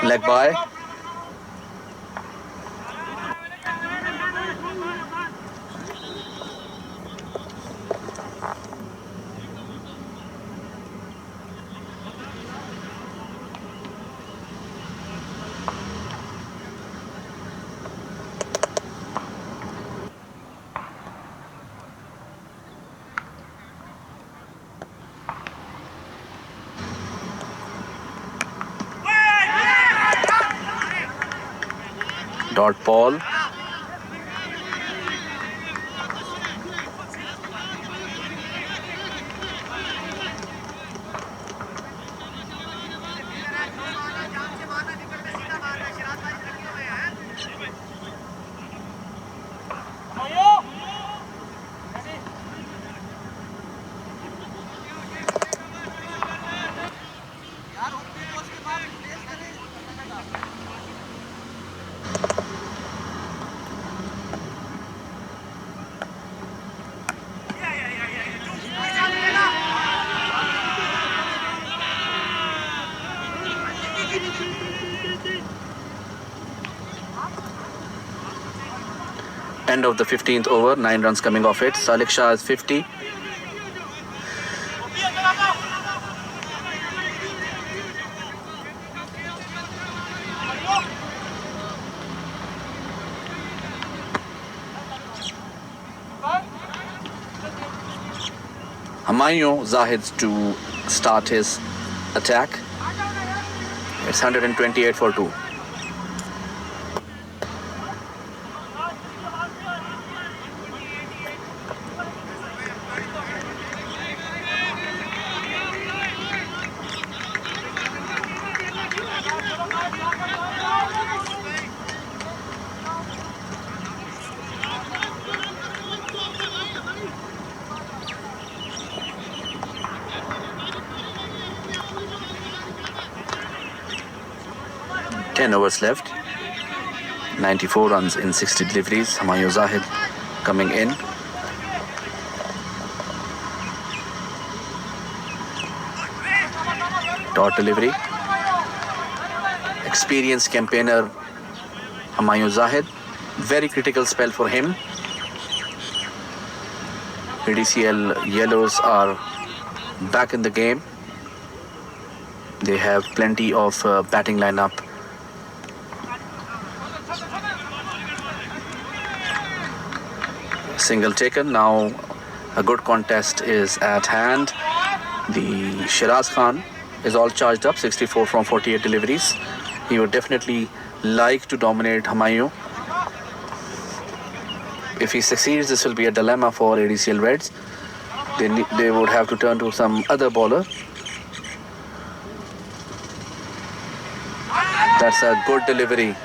Leg by. Dot ball. End of the 15th over, 9 runs coming off it. Salik Shah is 50. Humayun Zahid to start his attack. It's 128 for 2. Overs left. 94 runs in 60 deliveries. Humayun Zahid coming in. Dot delivery. Experienced campaigner Humayun Zahid. Very critical spell for him. ADCL Yellows are back in the game. They have plenty of batting lineup. Single taken. Now a good contest is at hand. The Shiraz Khan is all charged up, 64 from 48 deliveries. He would definitely like to dominate Humayun. If he succeeds, this will be a dilemma for ADCL Reds. They would have to turn to some other bowler. That's a good delivery.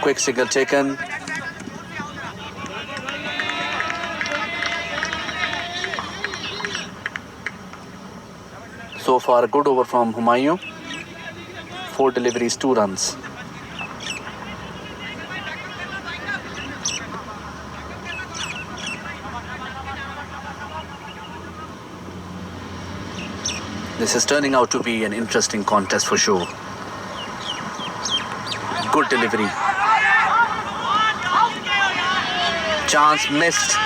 Quick single taken. So far a good over from Humayun. 4 deliveries, 2 runs. This is turning out to be an interesting contest for sure. Good delivery. Chance missed.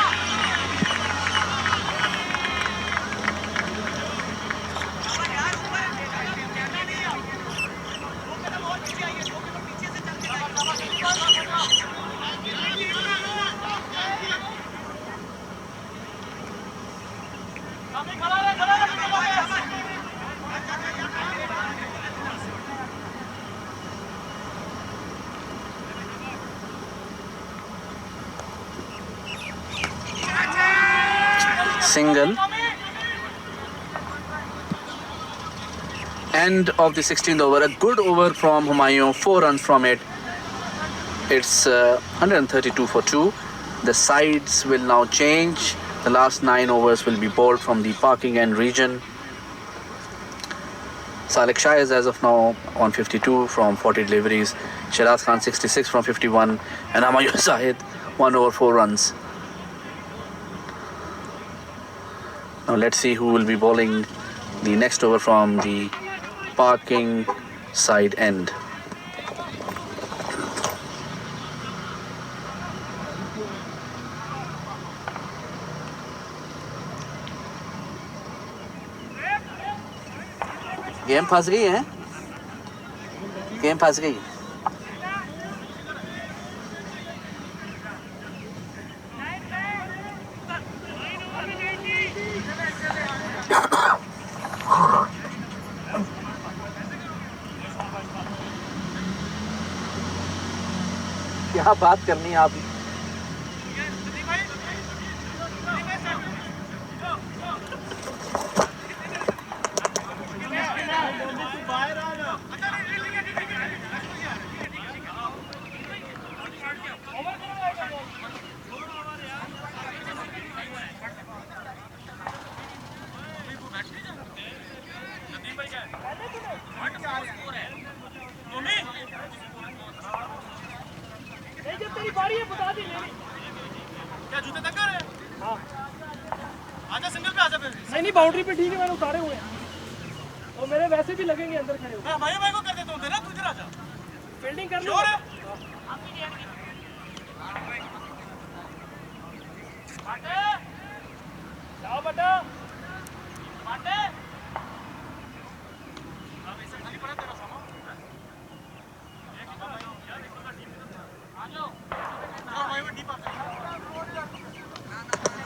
Single. End of the 16th over. A good over from Humayun. 4 runs from it. It's 132 for 2. The sides will now change. The last 9 overs will be bowled from the parking end region. Salik Shah is as of now on 52 from 40 deliveries. Shiraz Khan 66 from 51. And Humayun Zahid 1 over 4 runs. Now let's see who will be bowling the next over from the parking side end. Game फंस गई है, game फंस गई. क्या बात करनी है आप? तेरी बारी है, बता दे ले। क्या जूते तक कर रहे हैं? हाँ। आजा सिंगल पे आजा फिर। नहीं बाउंड्री पे ठीक है, मैंने उतारे हुए हैं और मेरे वैसे भी लगेंगे अंदर खड़े हुए। मैं भाई को कर देता हूँ तेरा, तू इधर आजा। फील्डिंग कर लो। जाओ बेटा। बाटे। खाली पड़ा तेरा सामान।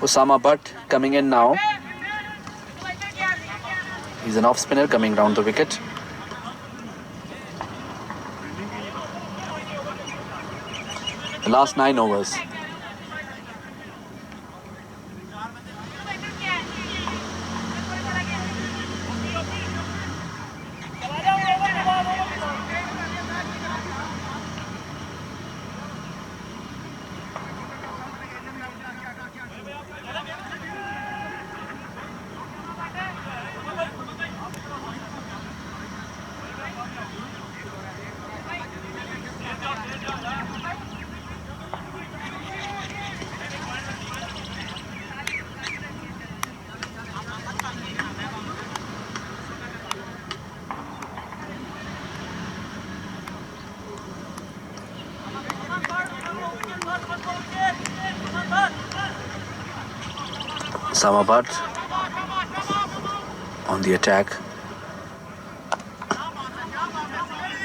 Osama Butt coming in now. He's an off spinner coming round the wicket. The last 9 overs. Osama Butt on the attack.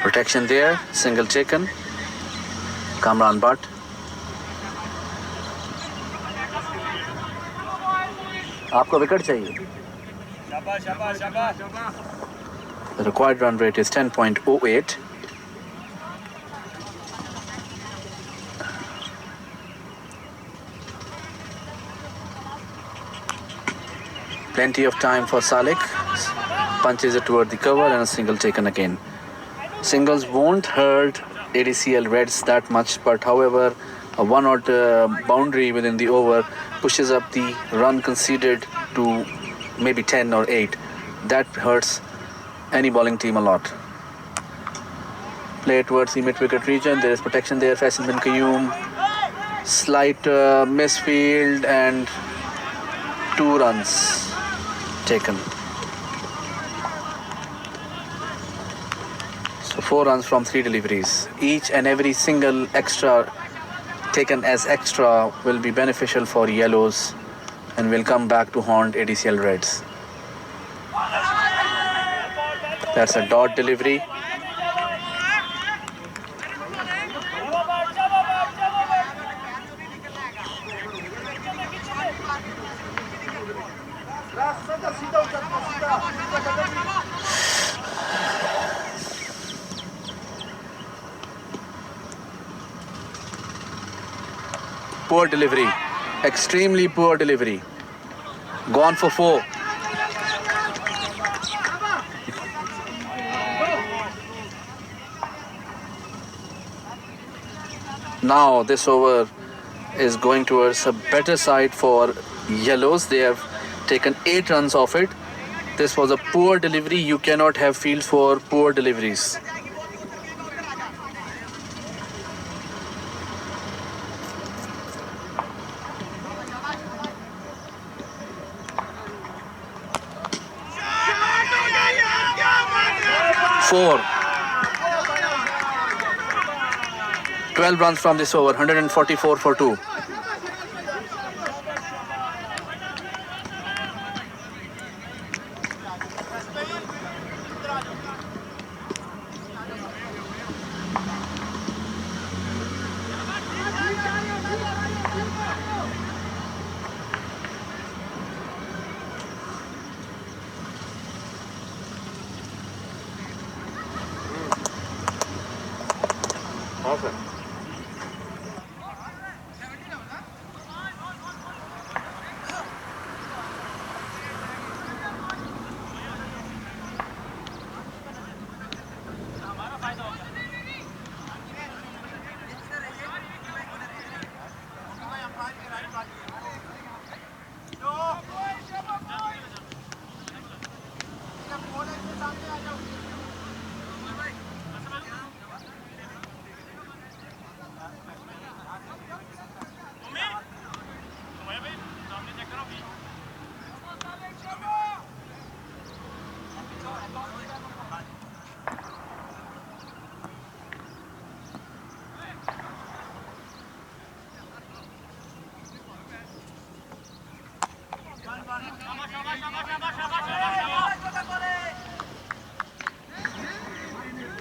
Protection there, single taken. Kamran Butt. आपको विकेट चाहिए. The required run rate is 10.08. Plenty of time for Salik. Punches it toward the cover and a single taken again. Singles won't hurt ADCL Reds that much, but however, a one-out boundary within the over pushes up the run conceded to maybe 10 or 8. That hurts any bowling team a lot. Play towards the mid-wicket region. There is protection there. Faisal bin Qayyum. Slight misfield and 2 runs taken. So 4 runs from 3 deliveries. Each and every single extra taken as extra will be beneficial for yellows and will come back to haunt ADCL Reds. That's a dot delivery. Poor delivery, extremely poor delivery. Gone for 4. Now this over is going towards a better side for yellows. They have taken 8 runs off it. This was a poor delivery. You cannot have field for poor deliveries. Four. 12 runs from this over, 144 for 2.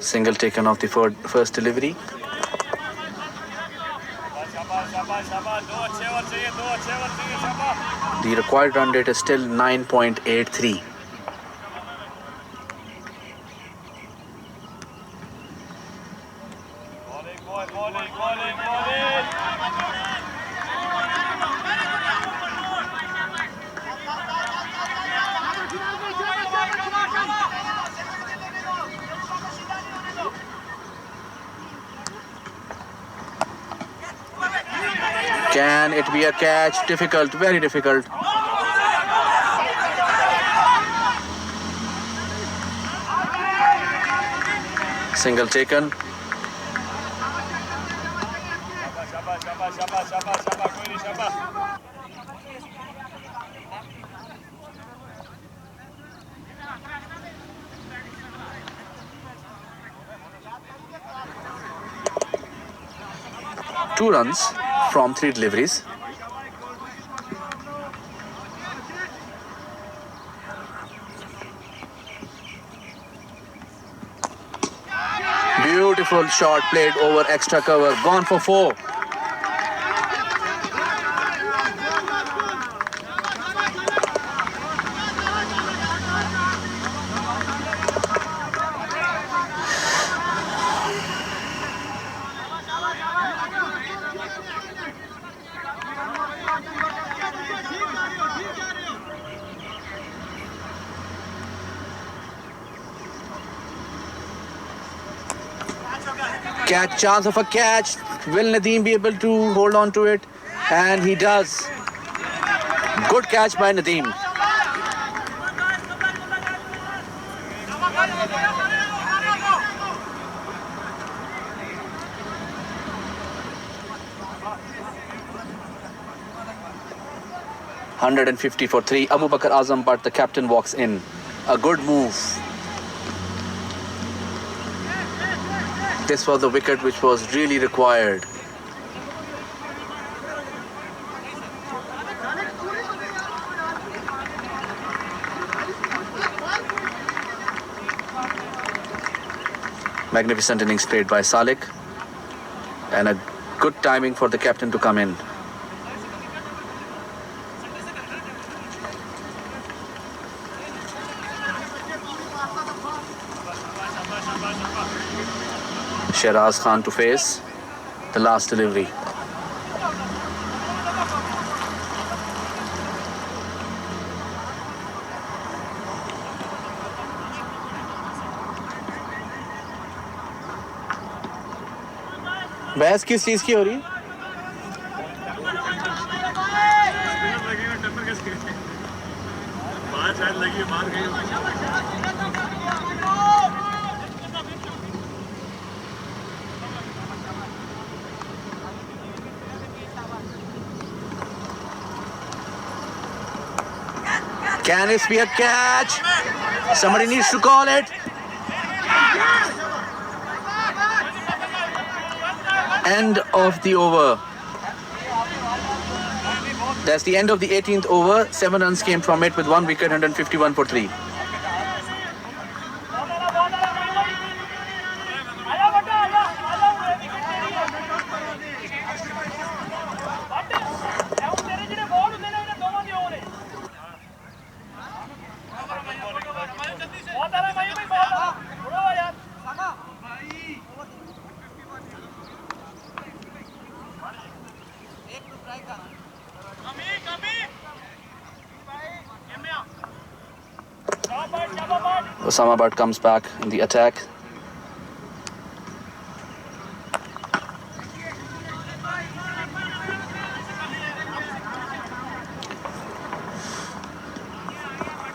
Single taken off the first delivery. The required run rate is still 9.83. Can it be a catch? Difficult, very difficult. Single taken. Two runs from 3 deliveries. Beautiful shot played over extra cover. Gone for 4. Catch, chance of a catch. Will Nadeem be able to hold on to it? And he does. Good catch by Nadeem. $150 for 3. Abu Bakr Azam, but the captain walks in. A good move. This was the wicket which was really required. Magnificent innings played by Salik, and a good timing for the captain to come in. Shiraz Khan to face the last delivery. बहस किस चीज की हो रही है? Can this be a catch? Somebody needs to call it. End of the over. That's the end of the 18th over. 7 runs came from it with 1 wicket, 151 for 3. Osama comes back in the attack.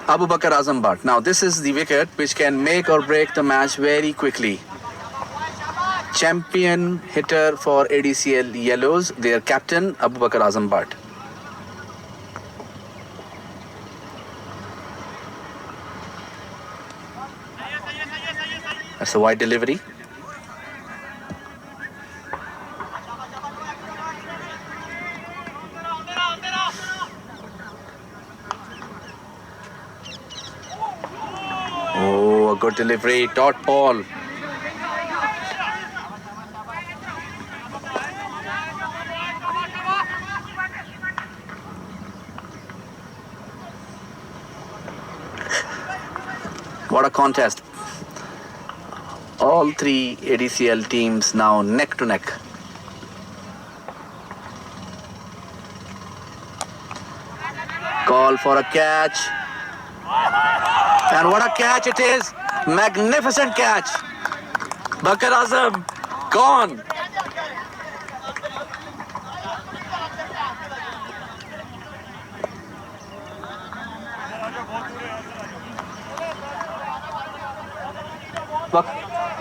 Abu Bakr Azam Bhatt. Now this is the wicket which can make or break the match very quickly. Champion hitter for ADCL Yellows, their captain Abu Bakr Azam Bhatt. That's a wide delivery. Oh, a good delivery. Dot ball. What a contest. All three ADCL teams now neck to neck. Call for a catch. And what a catch it is. Magnificent catch. Bakar Azam gone.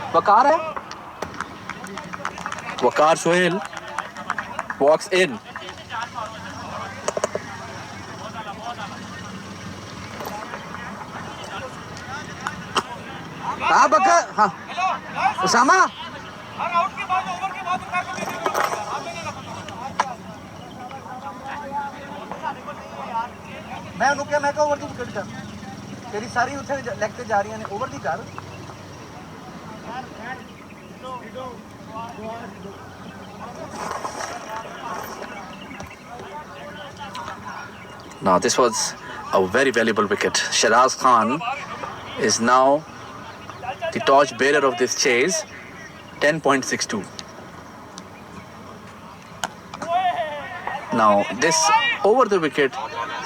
Wakar hai? Wakar Sohail walks in. हाँ बकर हाँ उसामा मैं उन्होंने क्या मैं कहा over the wicket कर तेरी सारी उत्थे लेग ते जा रही ने ओवर दी कर Now this was a very valuable wicket. Shiraz Khan is now the torch bearer of this chase. 10.62. Now this over the wicket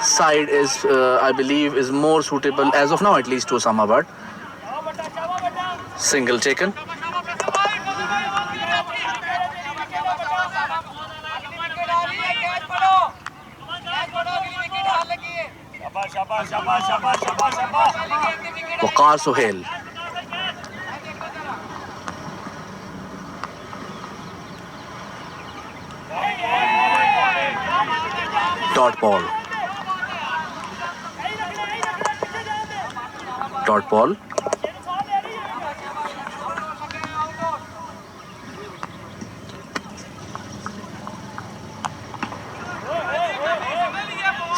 side is I believe is more suitable as of now, at least, to Islamabad. Single taken. Wakar Sohail. Dot ball. Dot ball.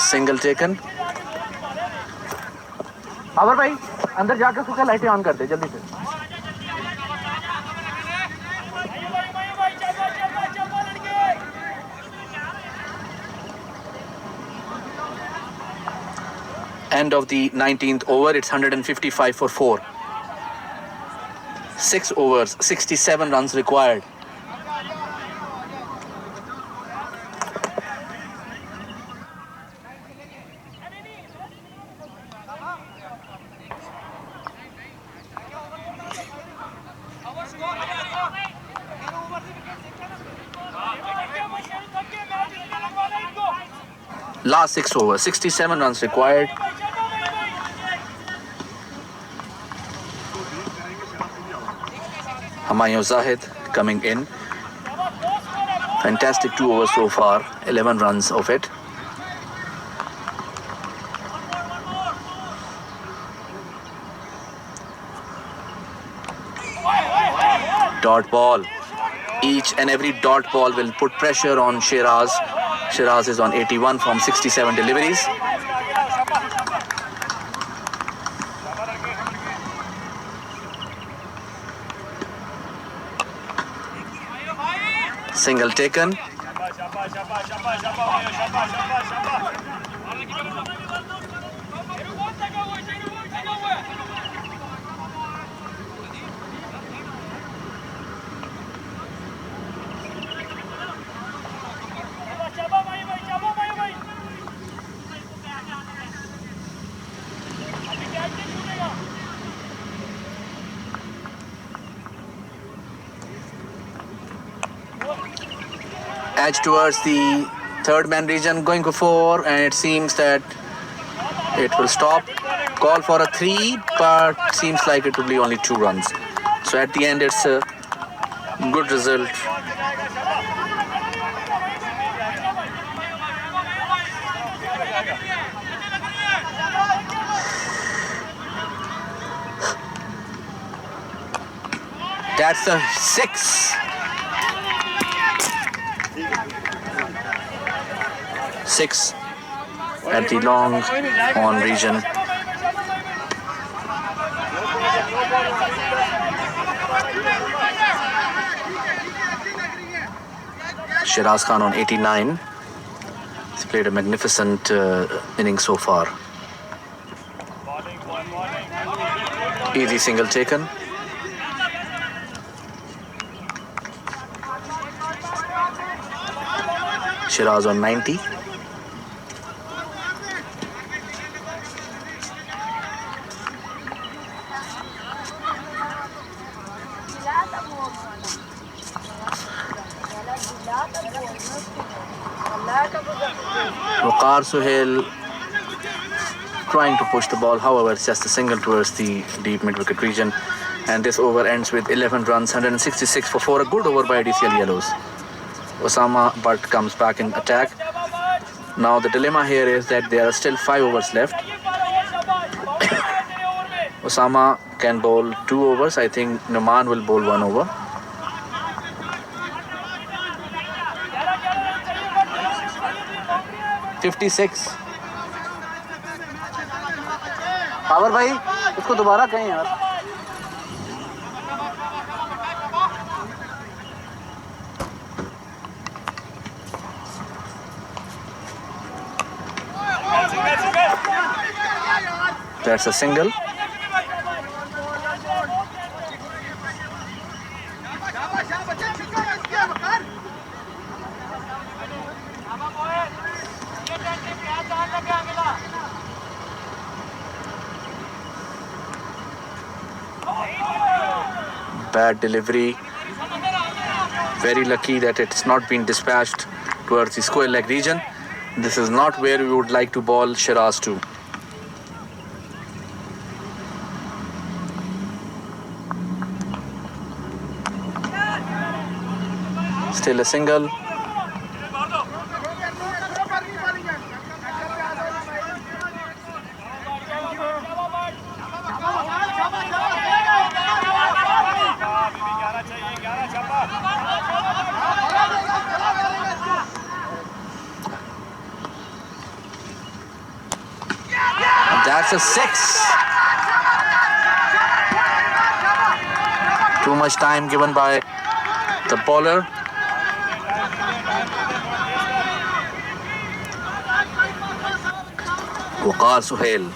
Single taken. अवर भाई अंदर जाकर सुखा लाइटें on कर दे जल्दी से End of the 19th over. It's 155 for 4. 6 overs, 67 runs required. Last 6 overs, 67 runs required. Humayun Zahid coming in. Fantastic 2 overs so far, 11 runs of it. Dot ball. Each and every dot ball will put pressure on Shiraz. Shiraz is on 81 from 67 deliveries. Single taken. Edge towards the third man region, going for 4, and it seems that it will stop. Call for a 3, but seems like it will be only 2 runs. So at the end, it's a good result. That's a 6. 6 at the long on region. Shiraz Khan on 89. He's played a magnificent inning so far. Easy single taken. Shiraz on 90. Waqar Suhail trying to push the ball, however, it's just a single towards the deep mid-wicket region. And this over ends with 11 runs, 166 for 4. A good over by ADCL Yellows. Osama Butt comes back in attack. Now the dilemma here is that there are still 5 overs left. Osama can bowl 2 overs. I think Numan will bowl 1 over. $56. Power भाई उसको दोबारा कहें यार. That's a single. Bad delivery. Very lucky that it's not been dispatched towards the square leg region. This is not where we would like to bowl Shiraz to. Still a single. That's a 6. Too much time given by the bowler. Waqar Suhail.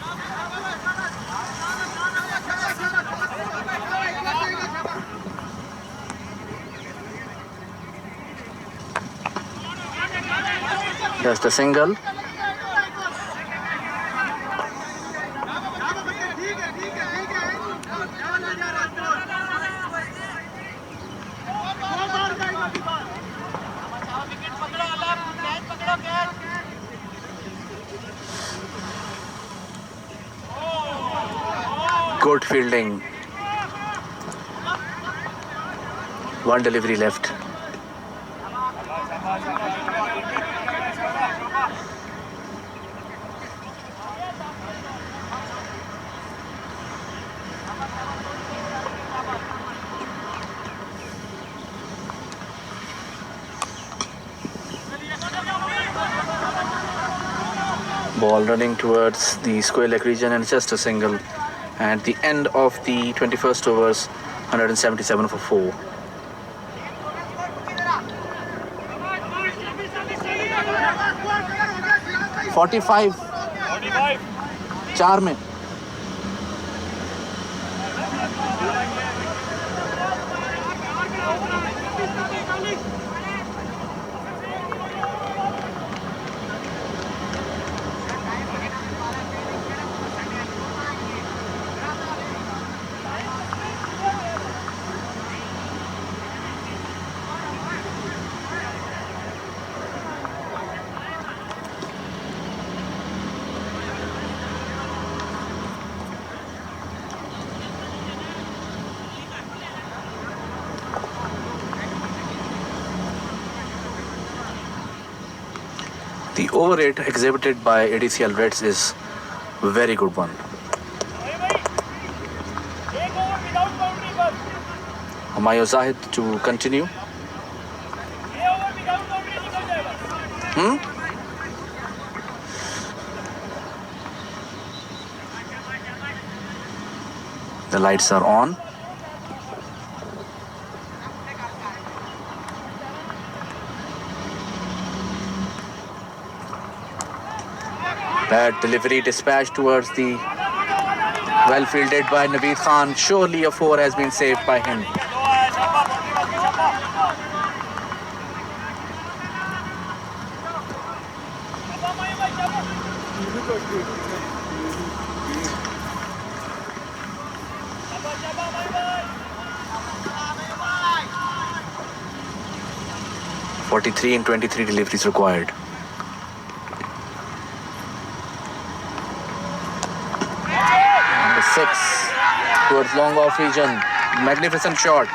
Just a single. Good fielding. One delivery left. Ball running towards the square leg region and just a single. At the end of the 21st overs, 177 for 4. $45. 4 में. The over rate exhibited by ADCL Reds is a very good one. Humayun Zahid to continue. The lights are on. Bad delivery, dispatched towards the Well fielded by Naveed Khan. Surely a 4 has been saved by him. .43 and 23 deliveries required. Number 6 towards long off region. Magnificent shot.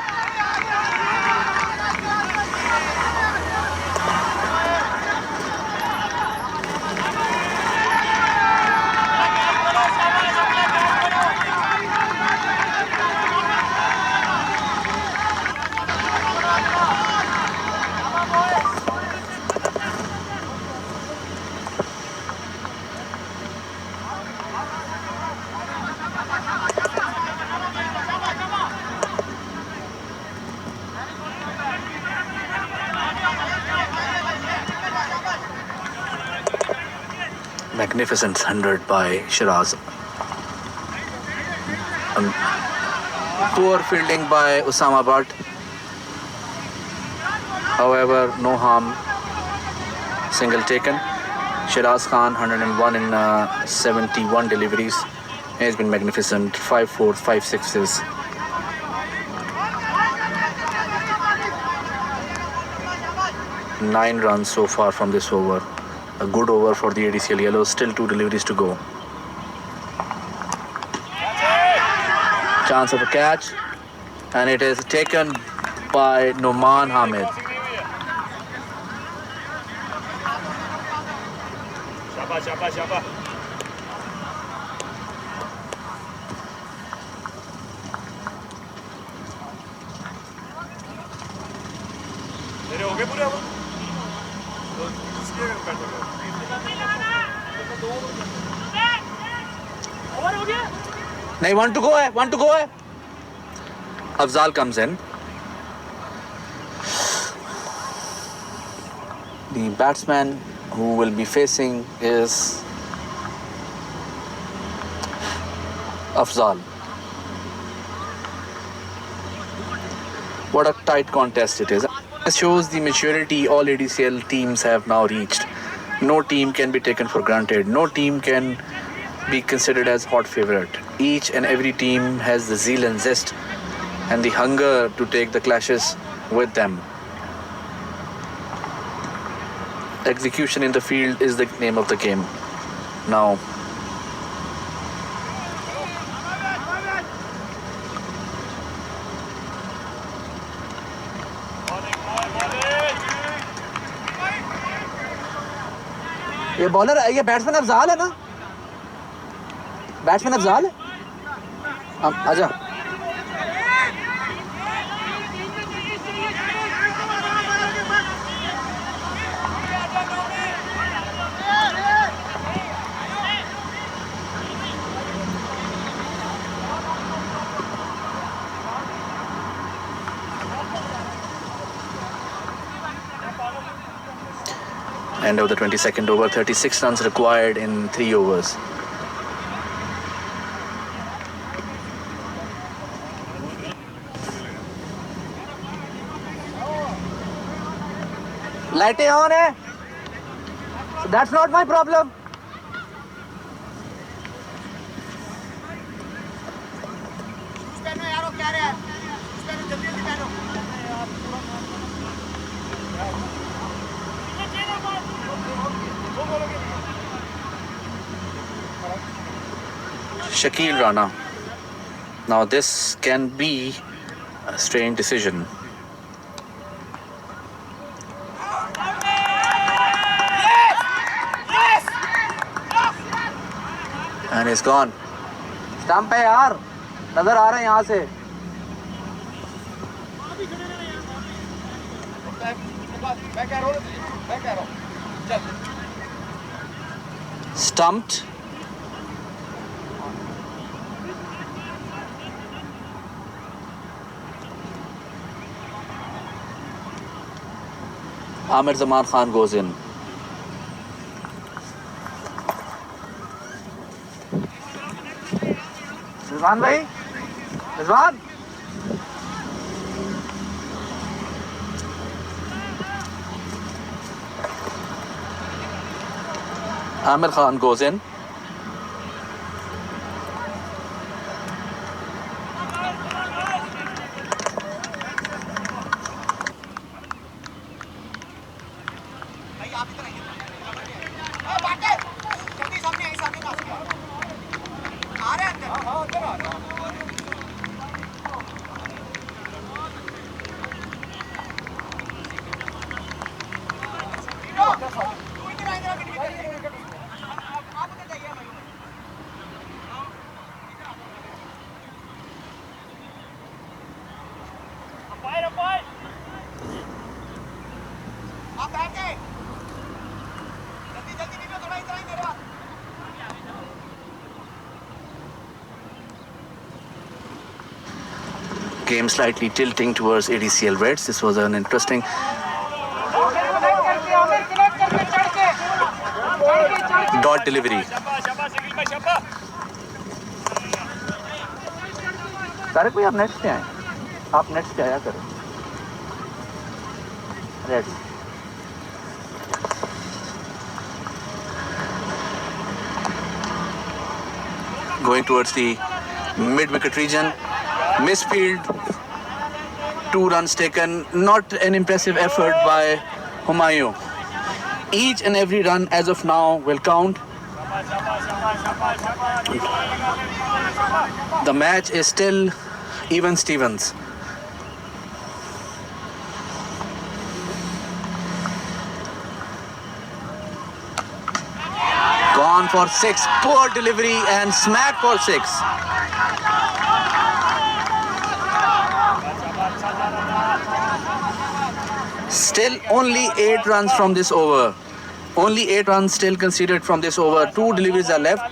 Magnificent 100 by Shiraz. Poor fielding by Usama Bhatt. However, no harm. Single taken. Shiraz Khan 101 in 71 deliveries. He has been magnificent. 5 4s, 5 6s. Nine runs so far from this over. A good over for the ADCL Yellows. Still 2 deliveries to go. Chance of a catch, and it is taken by Noman Hamid. Nahi, want to go hai, want to go hai. Afzal comes in. The batsman who will be facing is Afzal. What a tight contest it is. This shows the maturity all ADCL teams have now reached. No team can be taken for granted. No team can be considered as hot favorite. Each and every team has the zeal and zest and the hunger to take the clashes with them. Execution in the field is the name of the game. Now, ये bowler ये batsman Afzal है ना batsman Afzal है आजा End of the 22nd over, 36 runs required in 3 overs. Light on hai. So that's not my problem. Shakil Rana. Now this can be a strange decision. And he's gone. Stump है यार, नजर आ रहे हैं यहाँ से. Stumped. Amir Zaman Khan goes in. Rizwan भाई, Rizwan. Amir Khan goes in. Game slightly tilting towards ADCL Reds. This was an interesting dot delivery. Tarak भाई आप नेट्स पे आए, आप नेट्स पे आया करो। Reds going towards the mid-wicket region. Misfield, 2 runs taken. Not an impressive effort by Humayun. Each and every run as of now will count. The match is still even Stevens. Gone for 6. Poor delivery and smack for 6. Still only 8 runs from this over. Only 8 runs still considered from this over. 2 deliveries are left.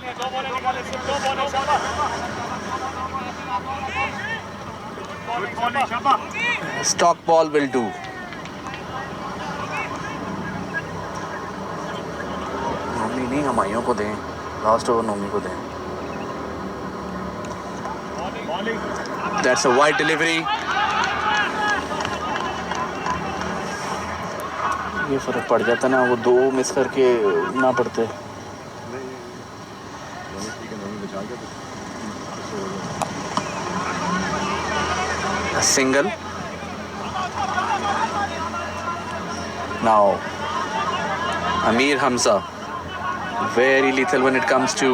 Stock ball will do. Nomi नहीं हमायों को दें. Last over Nomi को दें. That's a wide delivery. ये फर्क पड़ जाता ना, वो 2 मिस करके ना पड़ते. A single. Now Amir Hamza, very lethal when it comes to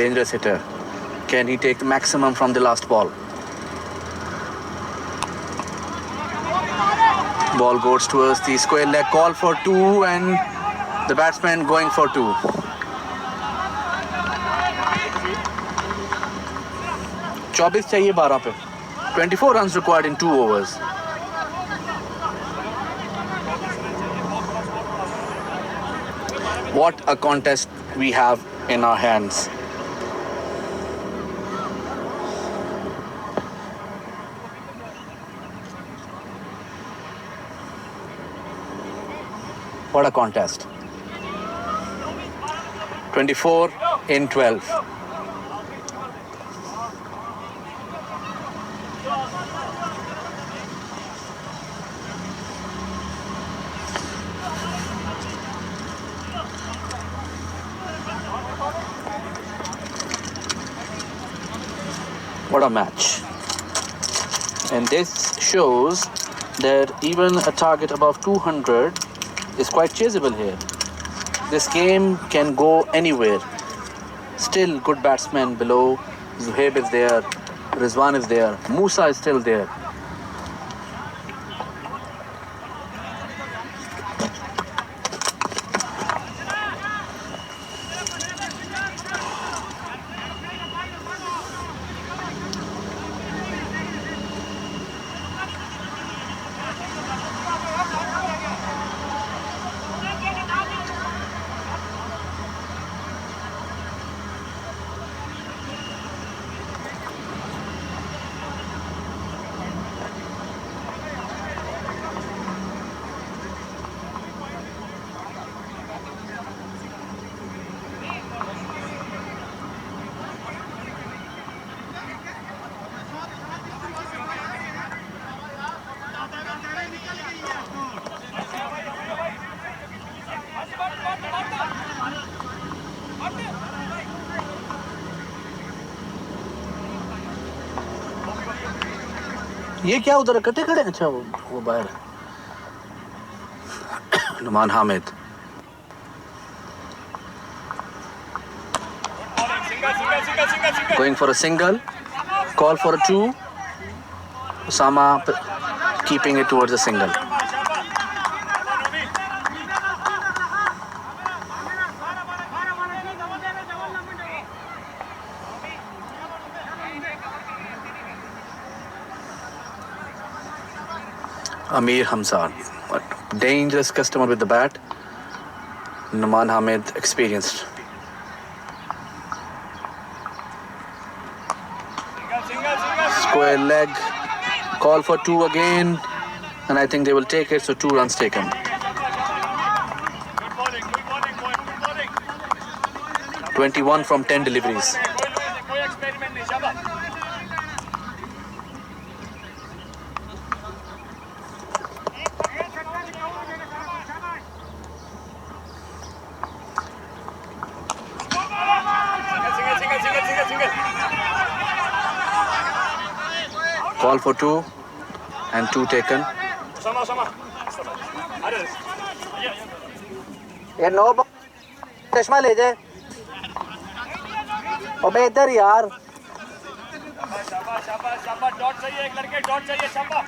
dangerous hitter. Can he take the maximum from the last ball? Ball goes towards the square leg, call for 2 and the batsman going for 2. चौबीस चाहिए 12 पे. 24 runs required in 2 overs. What a contest we have in our hands. What a contest. 24 in 12. What a match. And this shows that even a target above 200 is quite chaseable here. This game can go anywhere. Still good batsmen below. Zuhaib is there, Rizwan is there, Musa is still there. ये क्या उधर इकट्ठे खड़े हैं? अच्छा वो बाहर है। Nauman Hamid going for a single, call for a two. Osama keeping it towards a single. Amir Hamzat, a dangerous customer with the bat. Numan Hamid, experienced. Square leg, call for two again, and I think they will take it, so 2 runs taken. 21 from 10 deliveries. Call for 2 and 2 taken. ये no चश्मा ले जाए अबे इधर यार शाबाश dot चाहिए एक लड़के डॉट चाहिए शाबाश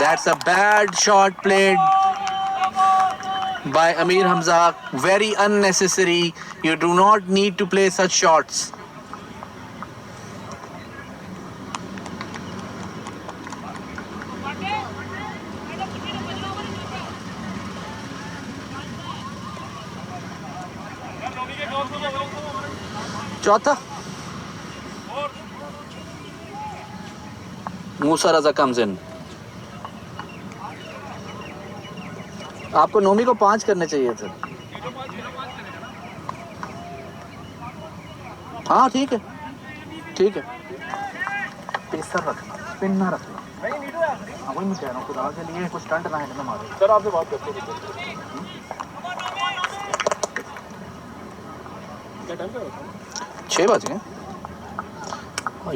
That's a bad shot played by Amir Hamza. Very unnecessary. You do not need to play such shots. Chauथा. Musa Raza comes in. आपको नोमी को 5 करने चाहिए थे. हाँ ठीक है पेसर रख पिन ना रख. हाँ वही मैं कह रहा हूँ खुदा के लिए कुछ स्टंट ना है ना मारो. सर आपसे बात करते हैं 6 बज गए.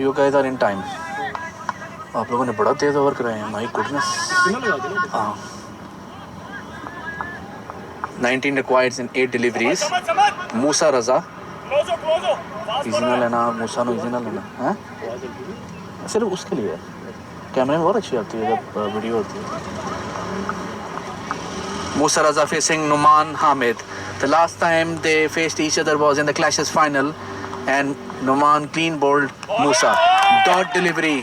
You guys are in time. आप लोगों ने बड़ा तेज ओवर कराए हैं. My goodness. हाँ 19 required in 8 deliveries. Musa Raza. Easy ना लेना. मूसा नो इजी ना लेना है. सिर्फ उसके लिए कैमरे में बहुत अच्छी आती है जब वीडियो होती है. Musa Raza facing Numan Hamid. The last time they faced each other was in the Clashes final, and Numan clean bowled Musa. Dot delivery.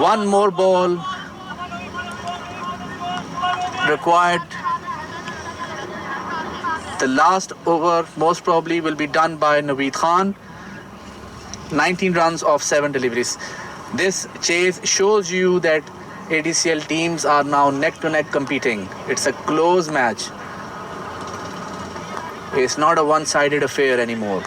One more ball required. The last over most probably will be done by Naveed Khan. 19 runs off 7 deliveries. This chase shows you that ADCL teams are now neck to neck competing. It's a close match. It's not a one-sided affair anymore.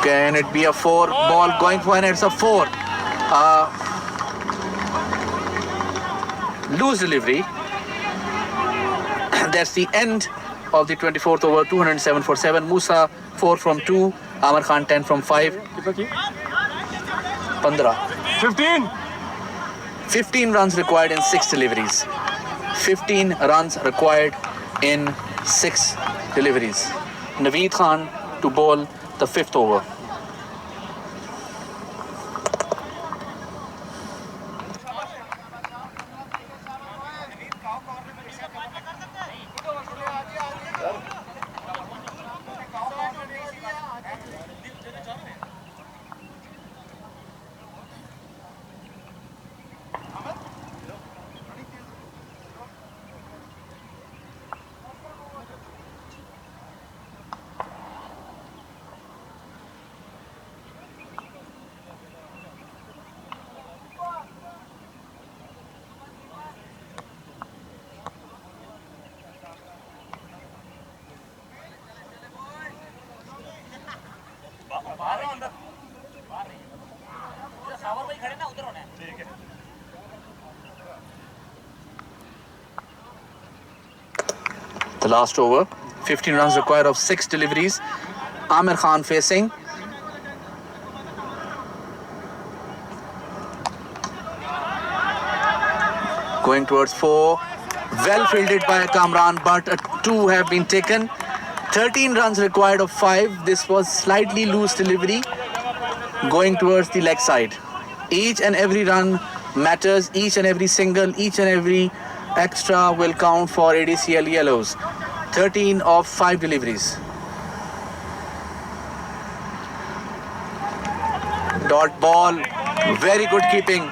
Can it be a 4 ball going for an? It's a 4. Loose delivery. That's the end of the 24th over. 207 for 7. Musa 4 from 2. Amar Khan 10 from 5. 15 runs required in 6 deliveries. 15 runs required in 6 deliveries. Naveed Khan to bowl the 5th over. The last over. 15 runs required of 6 deliveries. Amir Khan facing. Going towards 4. Well fielded by Kamran, but 2 have been taken. 13 runs required of 5. This was slightly loose delivery. Going towards the leg side. Each and every run matters. Each and every single, each and every extra will count for ADCL Yellows. 13 of 5 deliveries. Dot ball. Very good keeping.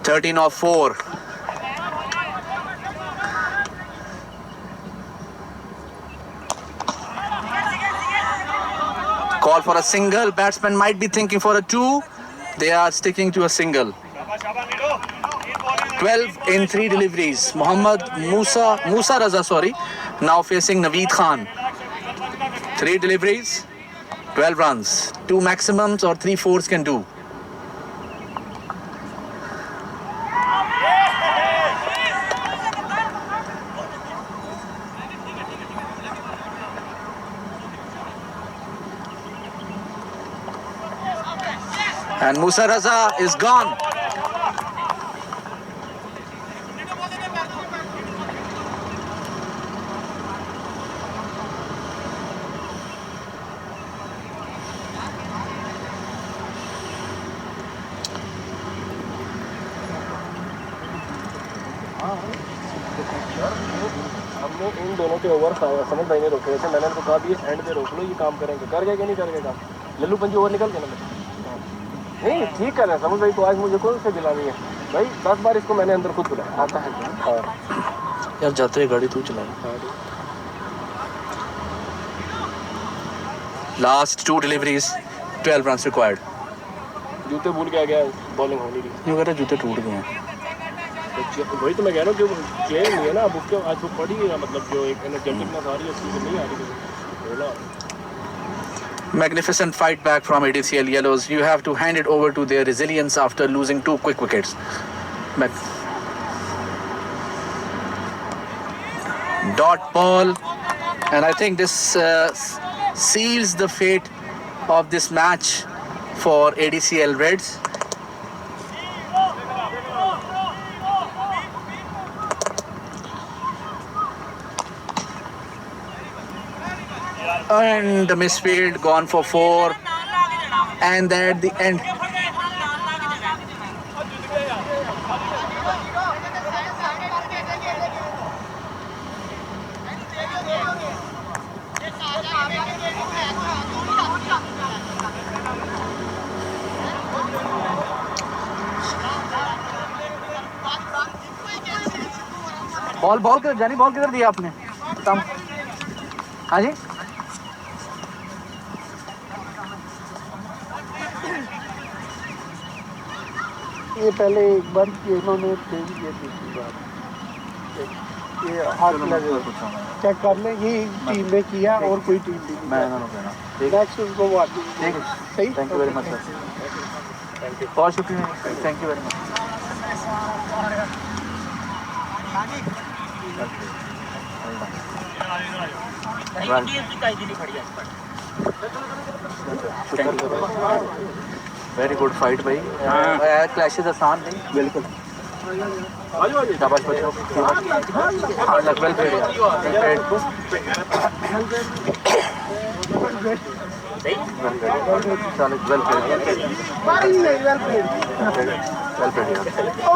13 of 4. Call for a single. Batsman might be thinking for a 2. They are sticking to a single. 12 in 3 deliveries. Musa Raza, now facing Naveed Khan. 3 deliveries, 12 runs. 2 maximums or 3 fours can do. And Musa Raza is gone. हमने इन दोनों के over समझ भाई ने रोके थे. मैंने तो कहा भी एंड पे रोक लो, ये काम करेंगे. कर गए कि नहीं कर गए काम? लल्लू पंजी ओवर निकल गया ना. नहीं ठीक है ना समझ भाई. तो आज मुझे कौन से दिलानी है भाई? 10 बार इसको मैंने अंदर खुद बुलाया. आता है यार जाते हुए गाड़ी तू चलाई. Last 2 deliveries, 12 runs required. जूते भूल के आ गया. बॉलिंग होनी थी. यूँ कह रहे जूते टूट गए हैं. वही तो मैं कह रहा हूँ कि क्लेम नहीं है ना. अब उसके आज वो पड़ी है मतलब जो एक एनर्जेटिकनेस आ रही है उसकी नहीं आ रही. Magnificent fight back from ADCL Yellows. You have to hand it over to their resilience after losing 2 quick wickets. Dot ball, and I think this seals the fate of this match for ADCL Reds. And the misfield gone for 4, and at the end ball किधर जानी? Ball किधर दिया आपने? हाँ जी. ये पहले एक बार इन्होंने चेंज किया दूसरी बार. ये हाथ लगे चेक कर लें. ये टीम ने किया और कोई टीम नहीं. मैं कहना नेक्स्ट उसको वो आती है. ठीक है. सही. Thank you very much sir. Thank you. बहुत शुक्रिया. Thank you very much. Very good fight भाई. क्लैशेस आसान नहीं. बिल्कुल. शाबाश बच्चों. हाँ लग वेल प्लेड.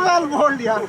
वेल बोल्ड यार.